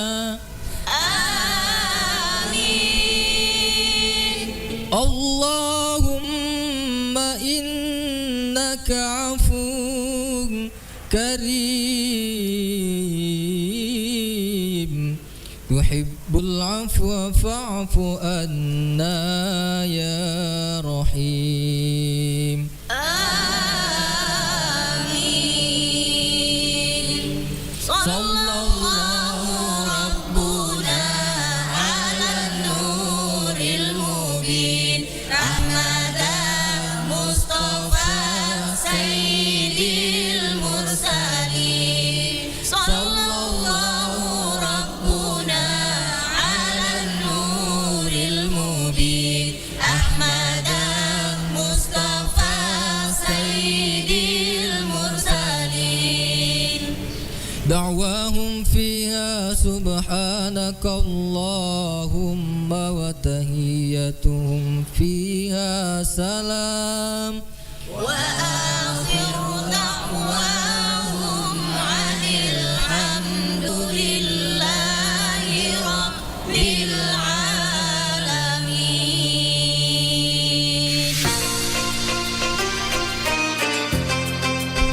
آمين اللهم إنك عفو كريم تحب العفو فاعف عنا يا رحيم آمين صلى الله ربنا على النور المبين أحمد مصطفى سيد المرسلين صلى الله ربنا على النور المبين أحمد مصطفى سيد المرسلين دعواهم فيها سبحانك اللهم وتحيتهم فيها سلام وآخر دعواهم عن الحمد لله رب العالمين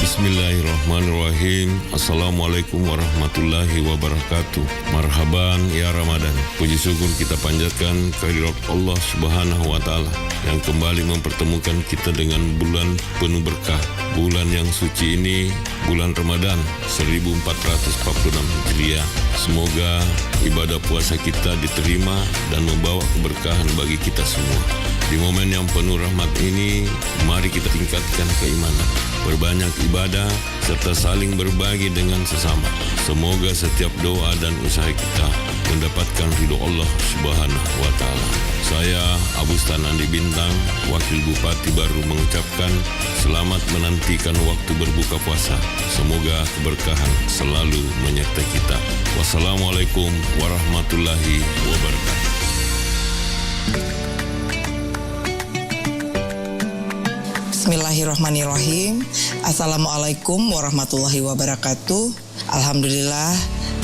Bismillahirrahmanirrahim. Assalamualaikum warahmatullahi wabarakatuh. Marhaban ya Ramadan. Puji syukur kita panjatkan kehadirat Allah Subhanahu wa taala yang kembali mempertemukan kita dengan bulan penuh berkah. Bulan yang suci ini, bulan Ramadan 1446 Hijriah. Semoga ibadah puasa kita diterima dan membawa keberkahan bagi kita semua. Di momen yang penuh rahmat ini, mari kita tingkatkan keimanan, berbanyak ibadah, serta saling berbagi dengan sesama. Semoga setiap doa dan usaha kita mendapatkan ridho Allah Subhanahu wa taala. Saya Abu Stan Andi Bintang, Wakil Bupati Baru mengucapkan selamat menantikan waktu berbuka puasa. Semoga keberkahan selalu menyertai kita. Wassalamualaikum warahmatullahi wabarakatuh. Bismillahirrahmanirrahim. Assalamualaikum warahmatullahi wabarakatuh. Alhamdulillah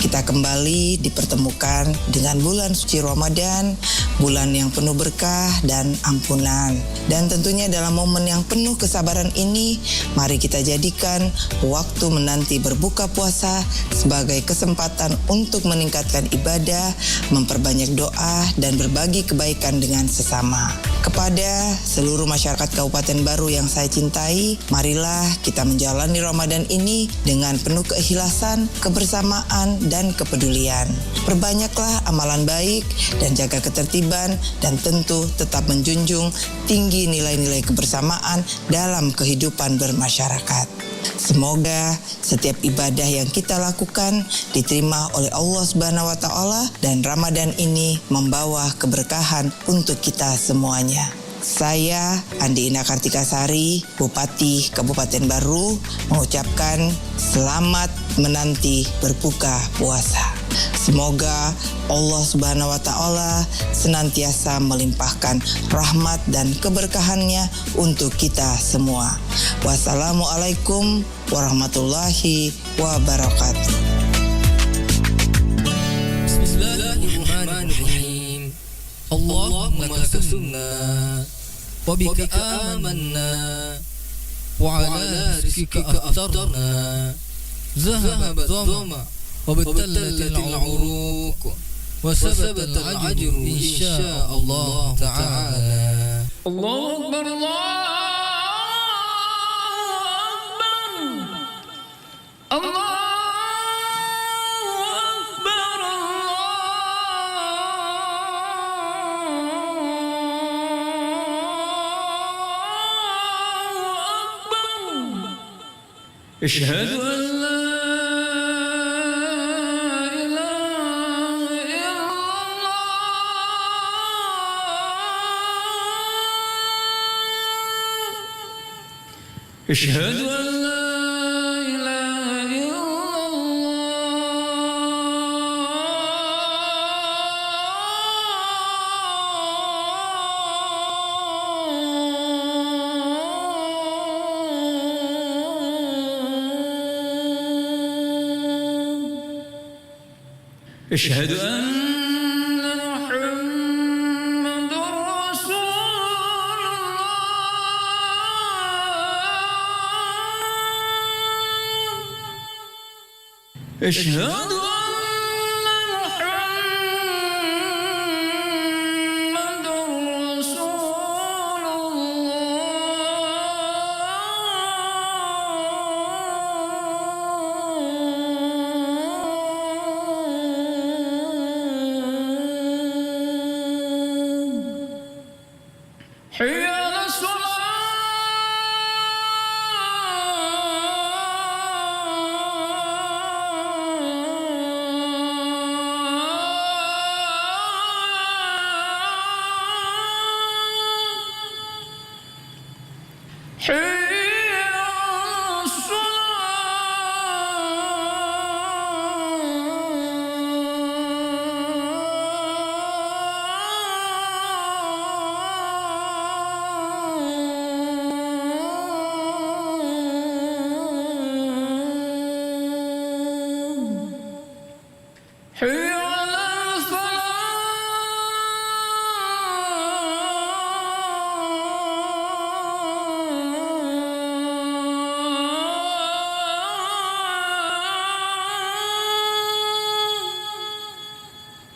kita kembali dipertemukan dengan bulan suci Ramadan, bulan yang penuh berkah dan ampunan. Dan tentunya dalam momen yang penuh kesabaran ini, mari kita jadikan waktu menanti berbuka puasa sebagai kesempatan untuk meningkatkan ibadah, memperbanyak doa, dan berbagi kebaikan dengan sesama. Kepada seluruh masyarakat Kabupaten Baru yang saya cintai, marilah kita menjalani Ramadan ini dengan penuh keikhlasan, kebersamaan, dan kepedulian. Perbanyaklah amalan baik dan jaga ketertiban, dan tentu tetap menjunjung tinggi nilai-nilai kebersamaan dalam kehidupan bermasyarakat. Semoga setiap ibadah yang kita lakukan diterima oleh Allah Subhanahu wa Ta'ala, dan Ramadan ini membawa keberkahan untuk kita semuanya. Saya Andi Ina Kartikasari, Bupati Kabupaten Baru, mengucapkan selamat menanti berbuka puasa. Semoga Allah Subhanahu wa Ta'ala senantiasa melimpahkan rahmat dan keberkahannya untuk kita semua. Wassalamualaikum warahmatullahi wabarakatuh. Bismillahirrahmanirrahim. Allahumma laka sumna wa bika amanna wa ala rizqika aftarna zahaba dhama wa batallatil uruq wa sabata al-ajru insya Allah ta'ala. Allahu akbar, Allahu akbar, Allah. أشهد أن لا إله إلا الله. أشهد أن لا إله إلا أشهد أن محمد رسول الله. أشهد أن محمد رسول حي على الصلاة. حي على حي على الفلاح.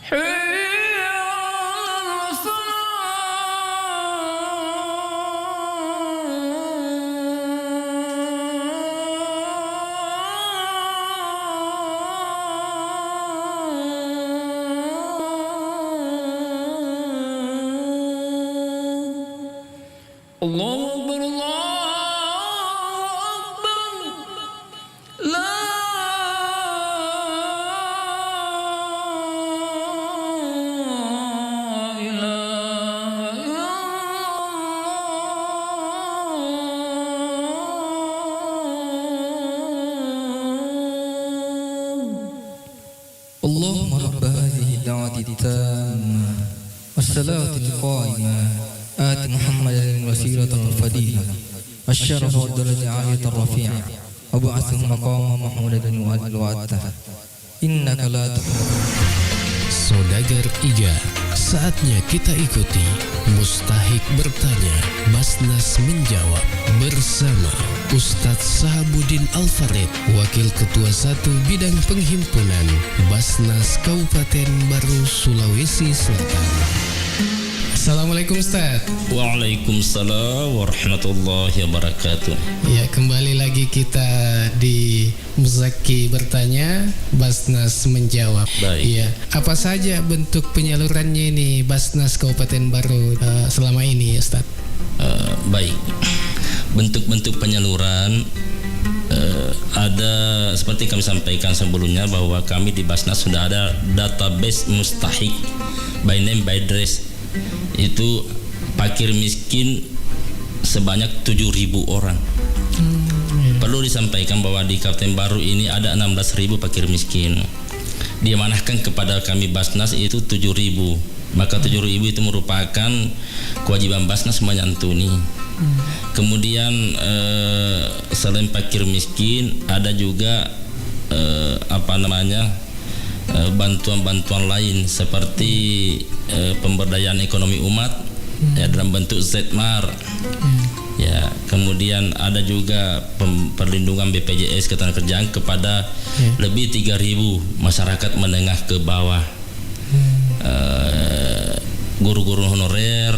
حي الله أكبر، الله أكبر، لا إله إلا الله. اللهم رب هذه الدعوة التامة والصلاة القائمة آت محمدا الوسيلة والفضيلة والشرف والدرجة العالية الرفيعة وابعثه مقاما محمودا وأدعوته إنك لا تخلف. Saudagar Iga, saatnya kita ikuti Mustahik bertanya, Basnas menjawab bersama Ustadz Sahabuddin Al-Farid, Wakil Ketua 1 Bidang Penghimpunan Basnas Kabupaten Baru, Sulawesi Selatan. Assalamualaikum Ustaz. Waalaikumsalam warahmatullahi wabarakatuh. Ya, kembali lagi kita di Muzaki bertanya, Basnas menjawab. Baik. Ya, apa saja bentuk penyalurannya ini Basnas Kabupaten Baru selama ini, Ustaz? Baik. Bentuk-bentuk penyaluran ada seperti kami sampaikan sebelumnya bahwa kami di Basnas sudah ada database mustahik by name by address. Itu fakir miskin sebanyak 7.000 orang. Perlu disampaikan bahwa di Kabupaten Baru ini ada 16.000 fakir miskin. Diamanahkan kepada kami Basnas itu 7.000. Maka 7.000 itu merupakan kewajiban Basnas menyantuni. Kemudian selain fakir miskin ada juga bantuan-bantuan lain seperti pemberdayaan ekonomi umat ya, dalam bentuk Zmar. Ya, kemudian ada juga perlindungan BPJS Ketenagakerjaan kepada lebih 3.000 masyarakat menengah ke bawah. Guru-guru honorer,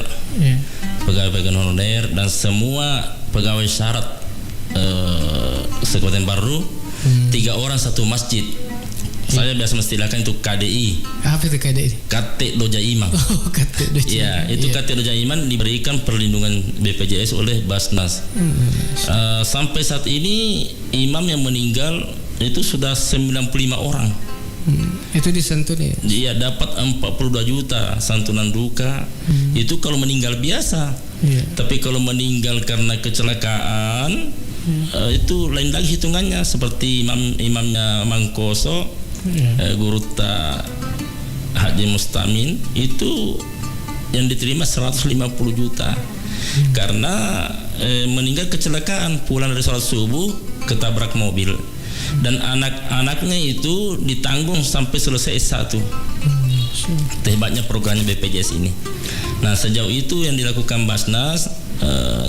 pegawai-pegawai honorer dan semua pegawai syarat Kabupaten Baru, 3 orang satu masjid. Saya biasa mestilahkan itu KDI. Apa itu KDI? Kate Doja Iman. Oh, Kate Doja. Ya, itu Kate Doja Iman diberikan perlindungan BPJS oleh Basnas. Sampai saat ini imam yang meninggal itu sudah 95 orang. Itu disantuni ya? Iya, dapat 42 juta santunan duka. Itu kalau meninggal biasa. Tapi kalau meninggal karena kecelakaan, itu lain lagi hitungannya. Seperti imamnya Mangkoso, Guru Haji Mustamin, itu yang diterima 150 juta. Karena meninggal kecelakaan, pulang dari sholat subuh ketabrak mobil. Dan anak-anaknya itu ditanggung sampai selesai S1. Hebatnya programnya BPJS ini. Nah, sejauh itu yang dilakukan Basnas,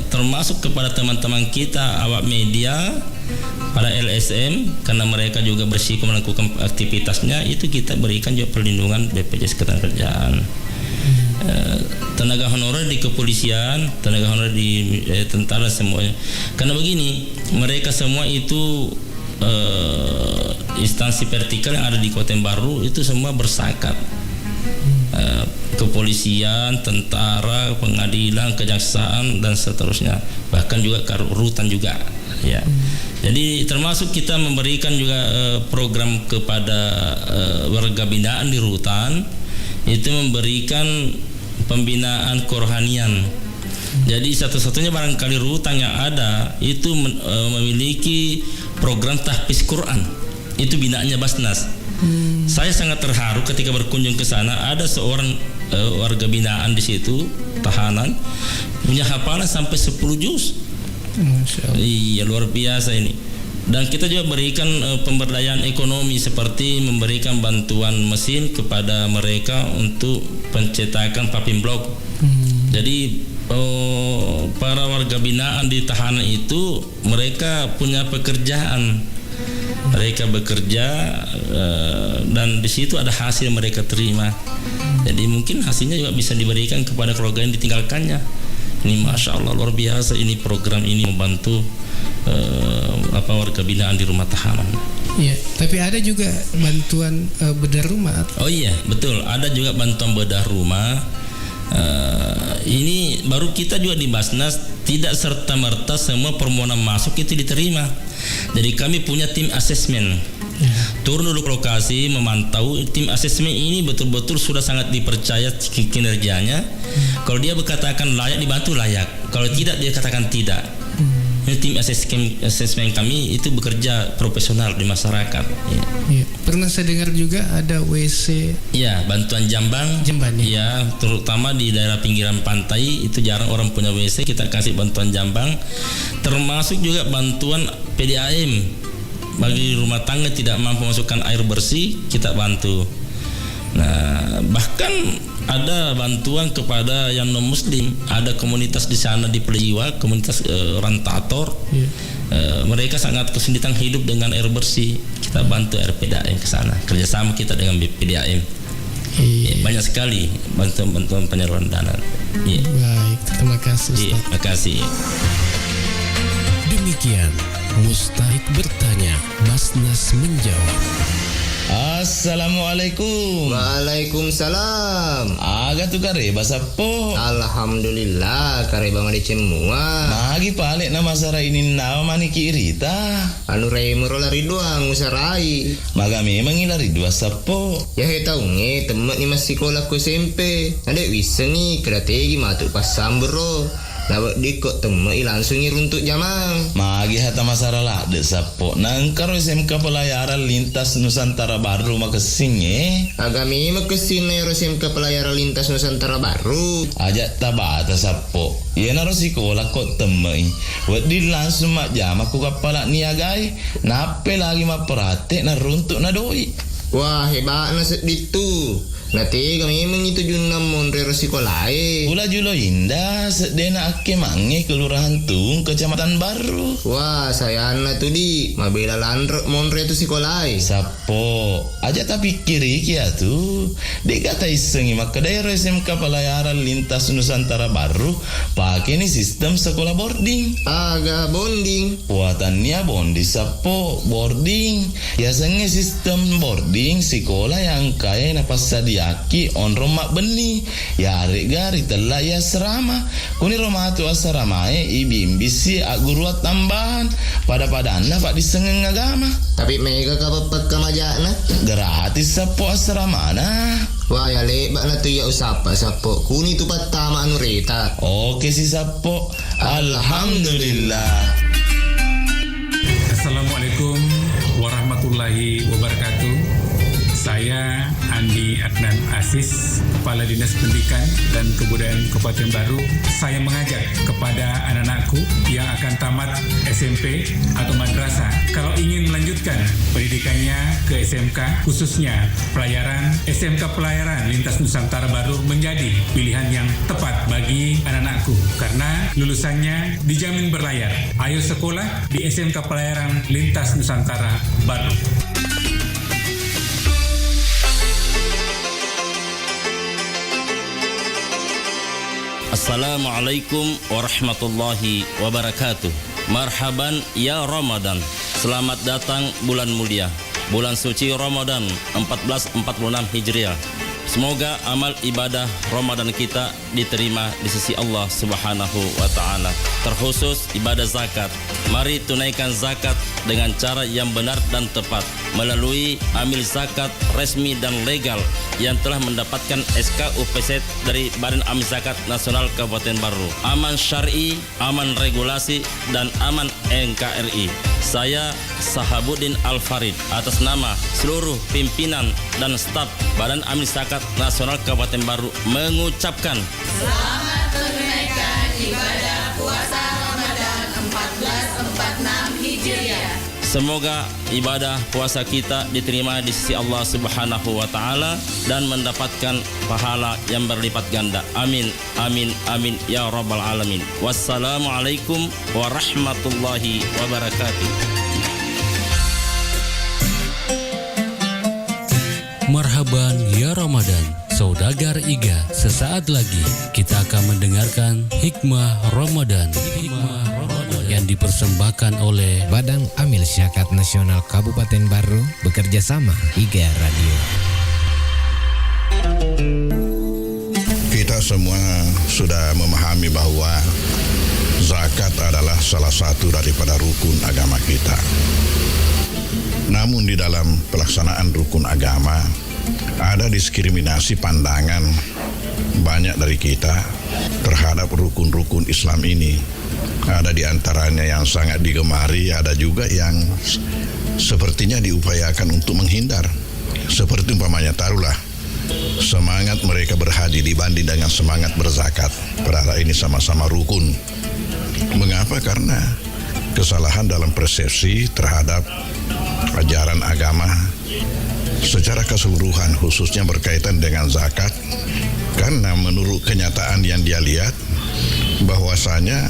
termasuk kepada teman-teman kita awak media, para LSM, karena mereka juga bersiko melakukan aktivitasnya, itu kita berikan juga perlindungan BPJS Ketenagakerjaan. Tenaga honorer di kepolisian, tenaga honorer di tentara semuanya. Karena begini, mereka semua itu instansi vertikal yang ada di Kabupaten Baru itu semua bersakat. Kepolisian, tentara, pengadilan, kejaksaan dan seterusnya. Bahkan juga rutan juga, ya. Jadi termasuk kita memberikan juga program kepada warga binaan di rutan, itu memberikan pembinaan kerohanian. Jadi satu-satunya barangkali rutan yang ada itu memiliki program tahfiz Quran. Itu binaannya Basnas. Saya sangat terharu ketika berkunjung ke sana, ada seorang warga binaan di situ, tahanan, punya hafalan sampai 10 juz. Iya, luar biasa ini. Dan kita juga berikan pemberdayaan ekonomi seperti memberikan bantuan mesin kepada mereka untuk pencetakan papin blok. Jadi para warga binaan di tahanan itu mereka punya pekerjaan, mereka bekerja dan di situ ada hasil mereka terima. Jadi mungkin hasilnya juga bisa diberikan kepada keluarga yang ditinggalkannya. Ini masya Allah luar biasa, ini program ini membantu warga binaan di rumah tahanan. Iya, tapi ada juga bantuan bedah rumah. Oh iya, betul, ada juga bantuan bedah rumah. Ini baru kita juga di Basnas tidak serta-merta semua permohonan masuk itu diterima. Jadi kami punya tim asesmen, turun dulu ke lokasi memantau. Tim asesmen ini betul-betul sudah sangat dipercaya kinerjanya. Kalau dia berkatakan layak, dibantu layak. Kalau tidak, dia katakan tidak. Ini tim asesmen kami itu bekerja profesional di masyarakat. Ya. Pernah saya dengar juga ada WC. Ya, bantuan jamban. Ya, terutama di daerah pinggiran pantai itu jarang orang punya WC. Kita kasih bantuan jamban. Termasuk juga bantuan PDAM bagi rumah tangga tidak mampu masukkan air bersih, kita bantu. Nah, bahkan ada bantuan kepada yang non muslim. Ada komunitas di sana di Peliwa, komunitas rantator. Mereka sangat kesulitan hidup dengan air bersih. Kita bantu air PDAM ke sana. Kerjasama kita dengan PDAM. Iya. Banyak sekali bantuan penyaluran dana. Iya. Baik, terima kasih Ustaz. Iya, terima kasih. Demikian Mustahik bertanya, Basnas menjawab. Assalamualaikum. Waalaikumsalam. Aga tu kare basapo. Alhamdulillah kare bang ade cemua. Magi palek nama sara ini nama mani kirita. Anu rei merola ridwang usarai. Maga memang ilari dua sapo. Ya he tau nge temen ni masih sekolah ku SMP. Adek wiseng ni kerategi matuk pasam bro. Dapat dikot temui langsung runtuk jamang. Magi hata masalah de sapo nangkar SMK pelayaran lintas Nusantara Baru makesing Agami makesing na SMK pelayaran lintas Nusantara Baru. Ajak tabata sapo. Ia naro sekolah kok temui. Wadi langsung mak jam aku kapala niagai. Nape lagi mak perhati na runtuk na doi. Wah hebat na ditu. Nanti kami memang itu junam monre sekolah. Pula julo indah sedena ake mange kelurahan Tung Kecamatan Baru. Wah saya anak tu di mabela landro monre tu sekolah. Sapo aja tapi kiri kia tu. Dia kata isengi maka daerah SMK pelayaran lintas Nusantara Baru pakai ni sistem sekolah boarding. Agak bonding. Buatannya bondi sapo boarding. Biasanya sistem boarding sekolah yang kaya napas yaki on Roma beni ya gari telah ya serama kuni Roma tu asrama ibimbisi guru tambahan pada anak pak disengeng agama tapi mega kapapat kamajana gratis sapo asrama na. Wah ya lebat na tu ya usapa sapo kuni tu patama anu reta. Oke si sapo. Alhamdulillah. Assalamualaikum warahmatullahi wabarakatuh. Saya Andi Adnan Aziz, Kepala Dinas Pendidikan dan Kebudayaan Kabupaten Baru. Saya mengajak kepada anak-anakku yang akan tamat SMP atau madrasah, kalau ingin melanjutkan pendidikannya ke SMK, khususnya pelayaran, SMK Pelayaran Lintas Nusantara Baru menjadi pilihan yang tepat bagi anak-anakku karena lulusannya dijamin berlayar. Ayo sekolah di SMK Pelayaran Lintas Nusantara Baru. Assalamualaikum warahmatullahi wabarakatuh. Marhaban ya Ramadan. Selamat datang bulan mulia, bulan suci Ramadan 1446 Hijriah. Semoga amal ibadah Ramadan kita diterima di sisi Allah Subhanahu wa taala. Terkhusus ibadah zakat. Mari tunaikan zakat dengan cara yang benar dan tepat melalui amil zakat resmi dan legal yang telah mendapatkan SK UPZ dari Badan Amil Zakat Nasional Kabupaten Baru. Aman syar'i, aman regulasi, dan aman NKRI. Saya Sahabuddin Al-Farid atas nama seluruh pimpinan dan staf Badan Amil Zakat Nasional Kabupaten Baru mengucapkan selamat menunaikan ibadah puasa Ramadan 1446 Hijriah. Semoga ibadah puasa kita diterima di sisi Allah Subhanahu wa taala dan mendapatkan pahala yang berlipat ganda. Amin, amin, amin ya rabbal alamin. Wassalamualaikum warahmatullahi wabarakatuh. Marhaban ya Ramadan, saudagar Iga. Sesaat lagi kita akan mendengarkan Hikmah Ramadan. Yang dipersembahkan oleh Badan Amil Zakat Nasional Kabupaten Baru bekerja sama Iga Radio. Kita semua sudah memahami bahwa zakat adalah salah satu daripada rukun agama kita. Namun di dalam pelaksanaan rukun agama ada diskriminasi pandangan banyak dari kita terhadap rukun-rukun Islam ini. Ada di antaranya yang sangat digemari, ada juga yang sepertinya diupayakan untuk menghindar. Seperti umpamanya taruhlah semangat mereka berhaji dibanding dengan semangat berzakat. Padahal ini sama-sama rukun. Mengapa? Karena kesalahan dalam persepsi terhadap ajaran agama secara keseluruhan, khususnya berkaitan dengan zakat. Karena menurut kenyataan yang dia lihat bahwasanya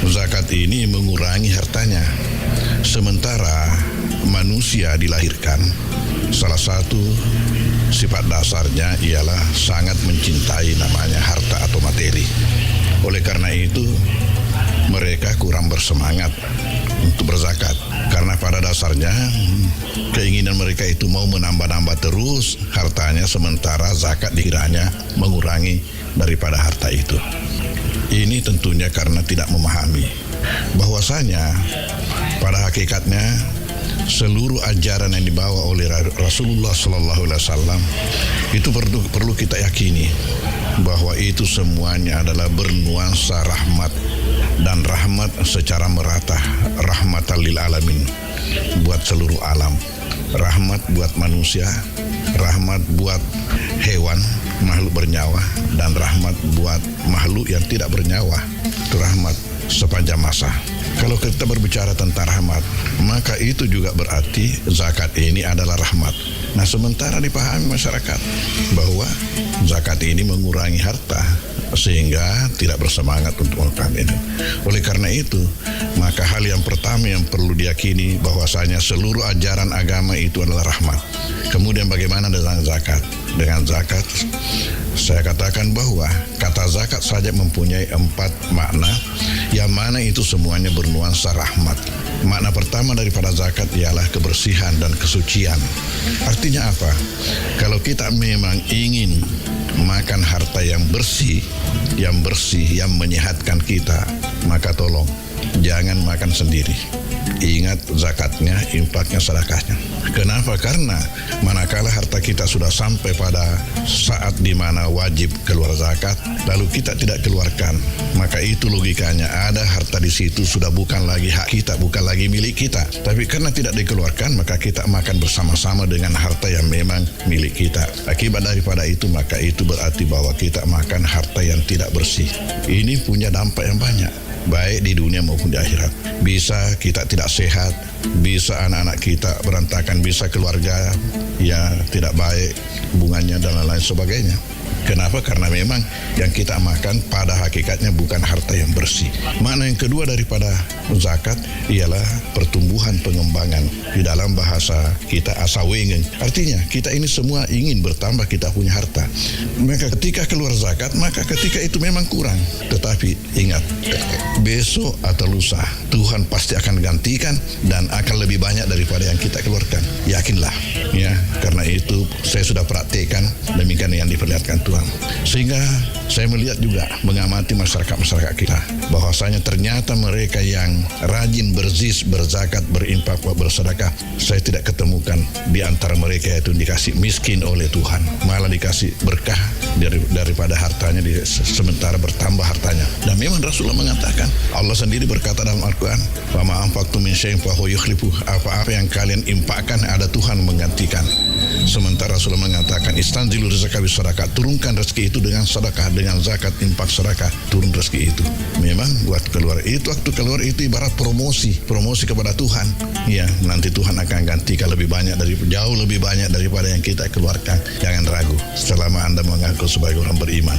zakat ini mengurangi hartanya, sementara manusia dilahirkan salah satu sifat dasarnya ialah sangat mencintai namanya harta atau materi. Oleh karena itu, mereka kurang bersemangat untuk berzakat. Karena pada dasarnya keinginan mereka itu mau menambah-nambah terus hartanya, sementara zakat dikiranya mengurangi daripada harta itu. Ini tentunya karena tidak memahami bahwasanya pada hakikatnya seluruh ajaran yang dibawa oleh Rasulullah SAW itu perlu kita yakini bahwa itu semuanya adalah bernuansa rahmat, dan rahmat secara merata, rahmatan lil alamin, buat seluruh alam, rahmat buat manusia, rahmat buat hewan, makhluk bernyawa, dan rahmat buat makhluk yang tidak bernyawa. Itu rahmat sepanjang masa. Kalau kita berbicara tentang rahmat, maka itu juga berarti zakat ini adalah rahmat. Nah, sementara dipahami masyarakat bahwa zakat ini mengurangi harta sehingga tidak bersemangat untuk melakukan itu. Oleh karena itu, maka hal yang pertama yang perlu diyakini bahwasanya seluruh ajaran agama itu adalah rahmat. Kemudian bagaimana dengan zakat? Dengan zakat, saya katakan bahwa kata zakat saja mempunyai 4 makna, yang mana itu semuanya bernuansa rahmat. Makna pertama daripada zakat ialah kebersihan dan kesucian. Artinya apa? Kalau kita memang ingin makan harta yang bersih, yang menyehatkan kita, maka tolong jangan makan sendiri. Ingat zakatnya, infaknya, sedekahnya. Kenapa? Karena manakala harta kita sudah sampai pada saat di mana wajib keluar zakat, lalu kita tidak keluarkan, maka itu logikanya ada harta di situ sudah bukan lagi hak kita, bukan lagi milik kita. Tapi karena tidak dikeluarkan, maka kita makan bersama-sama dengan harta yang memang milik kita. Akibat daripada itu, maka itu berarti bahwa kita makan harta yang tidak bersih. Ini punya dampak yang banyak, baik di dunia maupun di akhirat. Bisa kita tidak sehat, bisa anak-anak kita berantakan, bisa keluarga ya tidak baik hubungannya dan lain-lain sebagainya. Kenapa? Karena memang yang kita makan pada hakikatnya bukan harta yang bersih. Makna yang kedua daripada zakat ialah pertumbuhan pengembangan. Di dalam bahasa kita asawengen. Artinya kita ini semua ingin bertambah, kita punya harta. Maka ketika keluar zakat, maka ketika itu memang kurang. Tetapi ingat, besok atau lusa Tuhan pasti akan gantikan dan akan lebih banyak daripada yang kita keluarkan. Yakinlah ya, karena itu saya sudah praktekkan demikian yang diperlihatkan Tuhan. Sehingga saya melihat juga, mengamati masyarakat kita, bahwasanya ternyata mereka yang rajin berzis, berzakat, berinfak, bersedekah, saya tidak ketemukan di antara mereka itu dikasih miskin oleh Tuhan, malah dikasih berkah daripada hartanya, sementara bertambah hartanya. Dan memang Rasulullah mengatakan, Allah sendiri berkata dalam Al-Quran, wa ma anfaqtum min syai'in fa huwa yukhlifuh, apa-apa yang kalian infakkan ada Tuhan menggantikan. Sementara Rasulullah mengatakan, istanzilu rizqa bis sadaqah, turunkan rezeki itu dengan sedekah, dengan zakat, infak, sedekah, turun rezeki itu. Memang buat keluar itu, waktu keluar itu ibarat promosi kepada Tuhan. Ya, nanti Tuhan akan gantikan lebih banyak, jauh lebih banyak daripada yang kita keluarkan. Jangan ragu selama Anda mengaku sebagai orang beriman.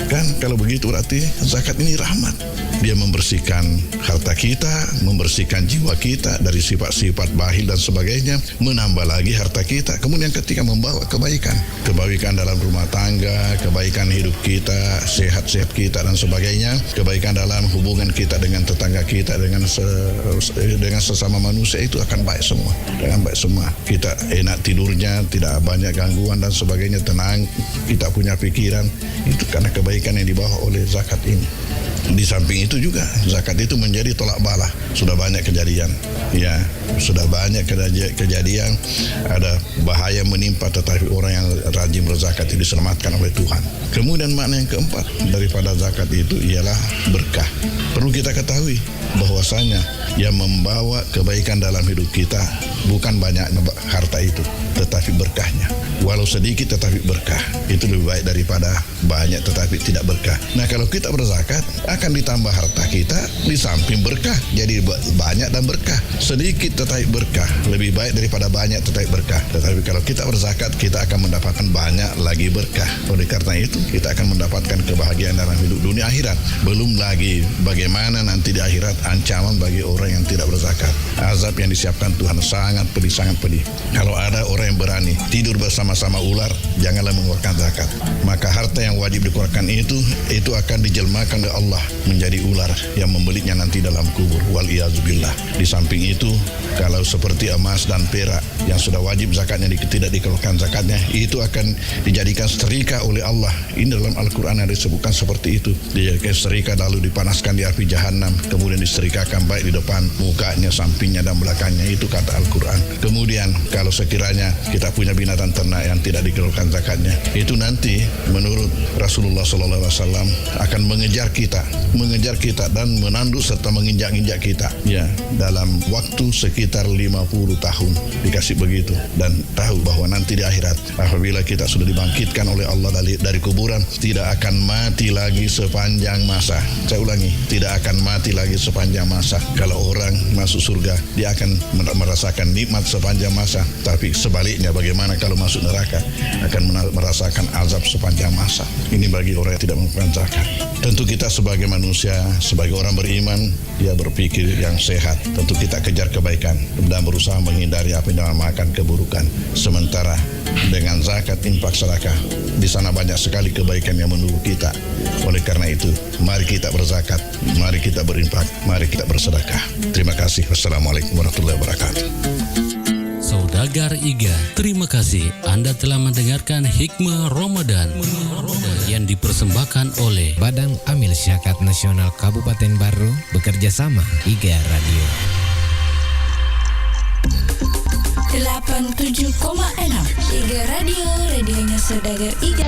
Kan kalau begitu berarti zakat ini rahmat. Dia membersihkan harta kita, membersihkan jiwa kita dari sifat-sifat bakhil dan sebagainya, menambah lagi harta kita. Kemudian ketika membawa kebaikan dalam rumah tangga, kebaikan hidup kita, sehat-sehat kita dan sebagainya, kebaikan dalam hubungan kita dengan tetangga kita, dengan sesama manusia, itu akan baik semua. Dengan baik semua. Kita enak tidurnya, tidak banyak gangguan dan sebagainya, tenang, kita punya pikiran. Itu karena kebaikan yang dibawa oleh zakat ini. Di samping itu juga zakat itu menjadi tolak bala. Sudah banyak kejadian, ya, sudah banyak kejadian ada bahaya menimpa, tetapi orang yang rajin berzakat itu diselamatkan oleh Tuhan. Kemudian makna yang keempat daripada zakat itu ialah berkah. Perlu kita ketahui bahwasanya yang membawa kebaikan dalam hidup kita bukan banyak harta itu, tetapi berkahnya. Walau sedikit tetapi berkah. Itu lebih baik daripada banyak tetapi tidak berkah. Nah, kalau kita berzakat, akan ditambah harta kita di samping berkah. Jadi banyak dan berkah. Sedikit tetapi berkah lebih baik daripada banyak tetapi berkah. Tetapi kalau kita berzakat, kita akan mendapatkan banyak lagi berkah. Oleh karena itu, kita akan mendapatkan kebahagiaan dalam hidup dunia akhirat. Belum lagi bagaimana nanti di akhirat ancaman bagi orang yang tidak berzakat. Azab yang disiapkan Tuhan sangat pedih, sangat pedih. Kalau ada orang yang berani tidur bersama-sama ular, janganlah mengeluarkan zakat. Maka harta yang wajib dikeluarkan itu akan dijelmakan oleh Allah menjadi ular yang membelitnya nanti dalam kubur. Wal-iyazubillah. Di samping itu, kalau seperti emas dan perak yang sudah wajib zakatnya tidak dikeluarkan zakatnya, itu akan dijadikan setrika oleh Allah. Ini dalam Al-Quran ada disebutkan seperti itu. Dijadikan setrika lalu dipanaskan di api jahanam, kemudian disetrikakan baik di depan, mukanya, sampingnya dan belakangnya. Itu kata Al-Quran. Kemudian kalau sekiranya kita punya binatang ternak yang tidak dikeluarkan zakatnya, itu nanti menurut Rasulullah SAW akan mengejar kita dan menanduk serta menginjak-injak kita. Ya, dalam waktu sekitar 50 tahun dikasih begitu, dan tahu bahwa nanti di akhirat apabila kita sudah dibangkitkan oleh Allah dari kuburan, tidak akan mati lagi sepanjang masa. Saya ulangi, tidak akan mati lagi sepanjang masa. Kalau orang masuk surga, dia akan merasakan nikmat sepanjang masa. Tapi sebaliknya, bagaimana kalau masuk neraka, akan merasakan azab sepanjang masa. Ini bagi orang yang tidak mengeluarkan zakat. Tentu kita sebagai manusia, sebagai orang beriman, dia berpikir yang sehat. Tentu kita kejar kebaikan dan berusaha menghindari apa yang dinamakan keburukan. Sementara dengan zakat, infak, sedekah, di sana banyak sekali kebaikan yang menunggu kita. Oleh karena itu, mari kita berzakat, mari kita berinfak, mari kita bersedekah. Terima kasih. Wassalamualaikum warahmatullahi wabarakatuh. Saudagar Iga, terima kasih Anda telah mendengarkan Hikmah Ramadan yang dipersembahkan oleh Badan Amil Zakat Nasional Kabupaten Baru bekerja sama Iga Radio. 87,6 Iga Radio, radionya Saudagar Iga.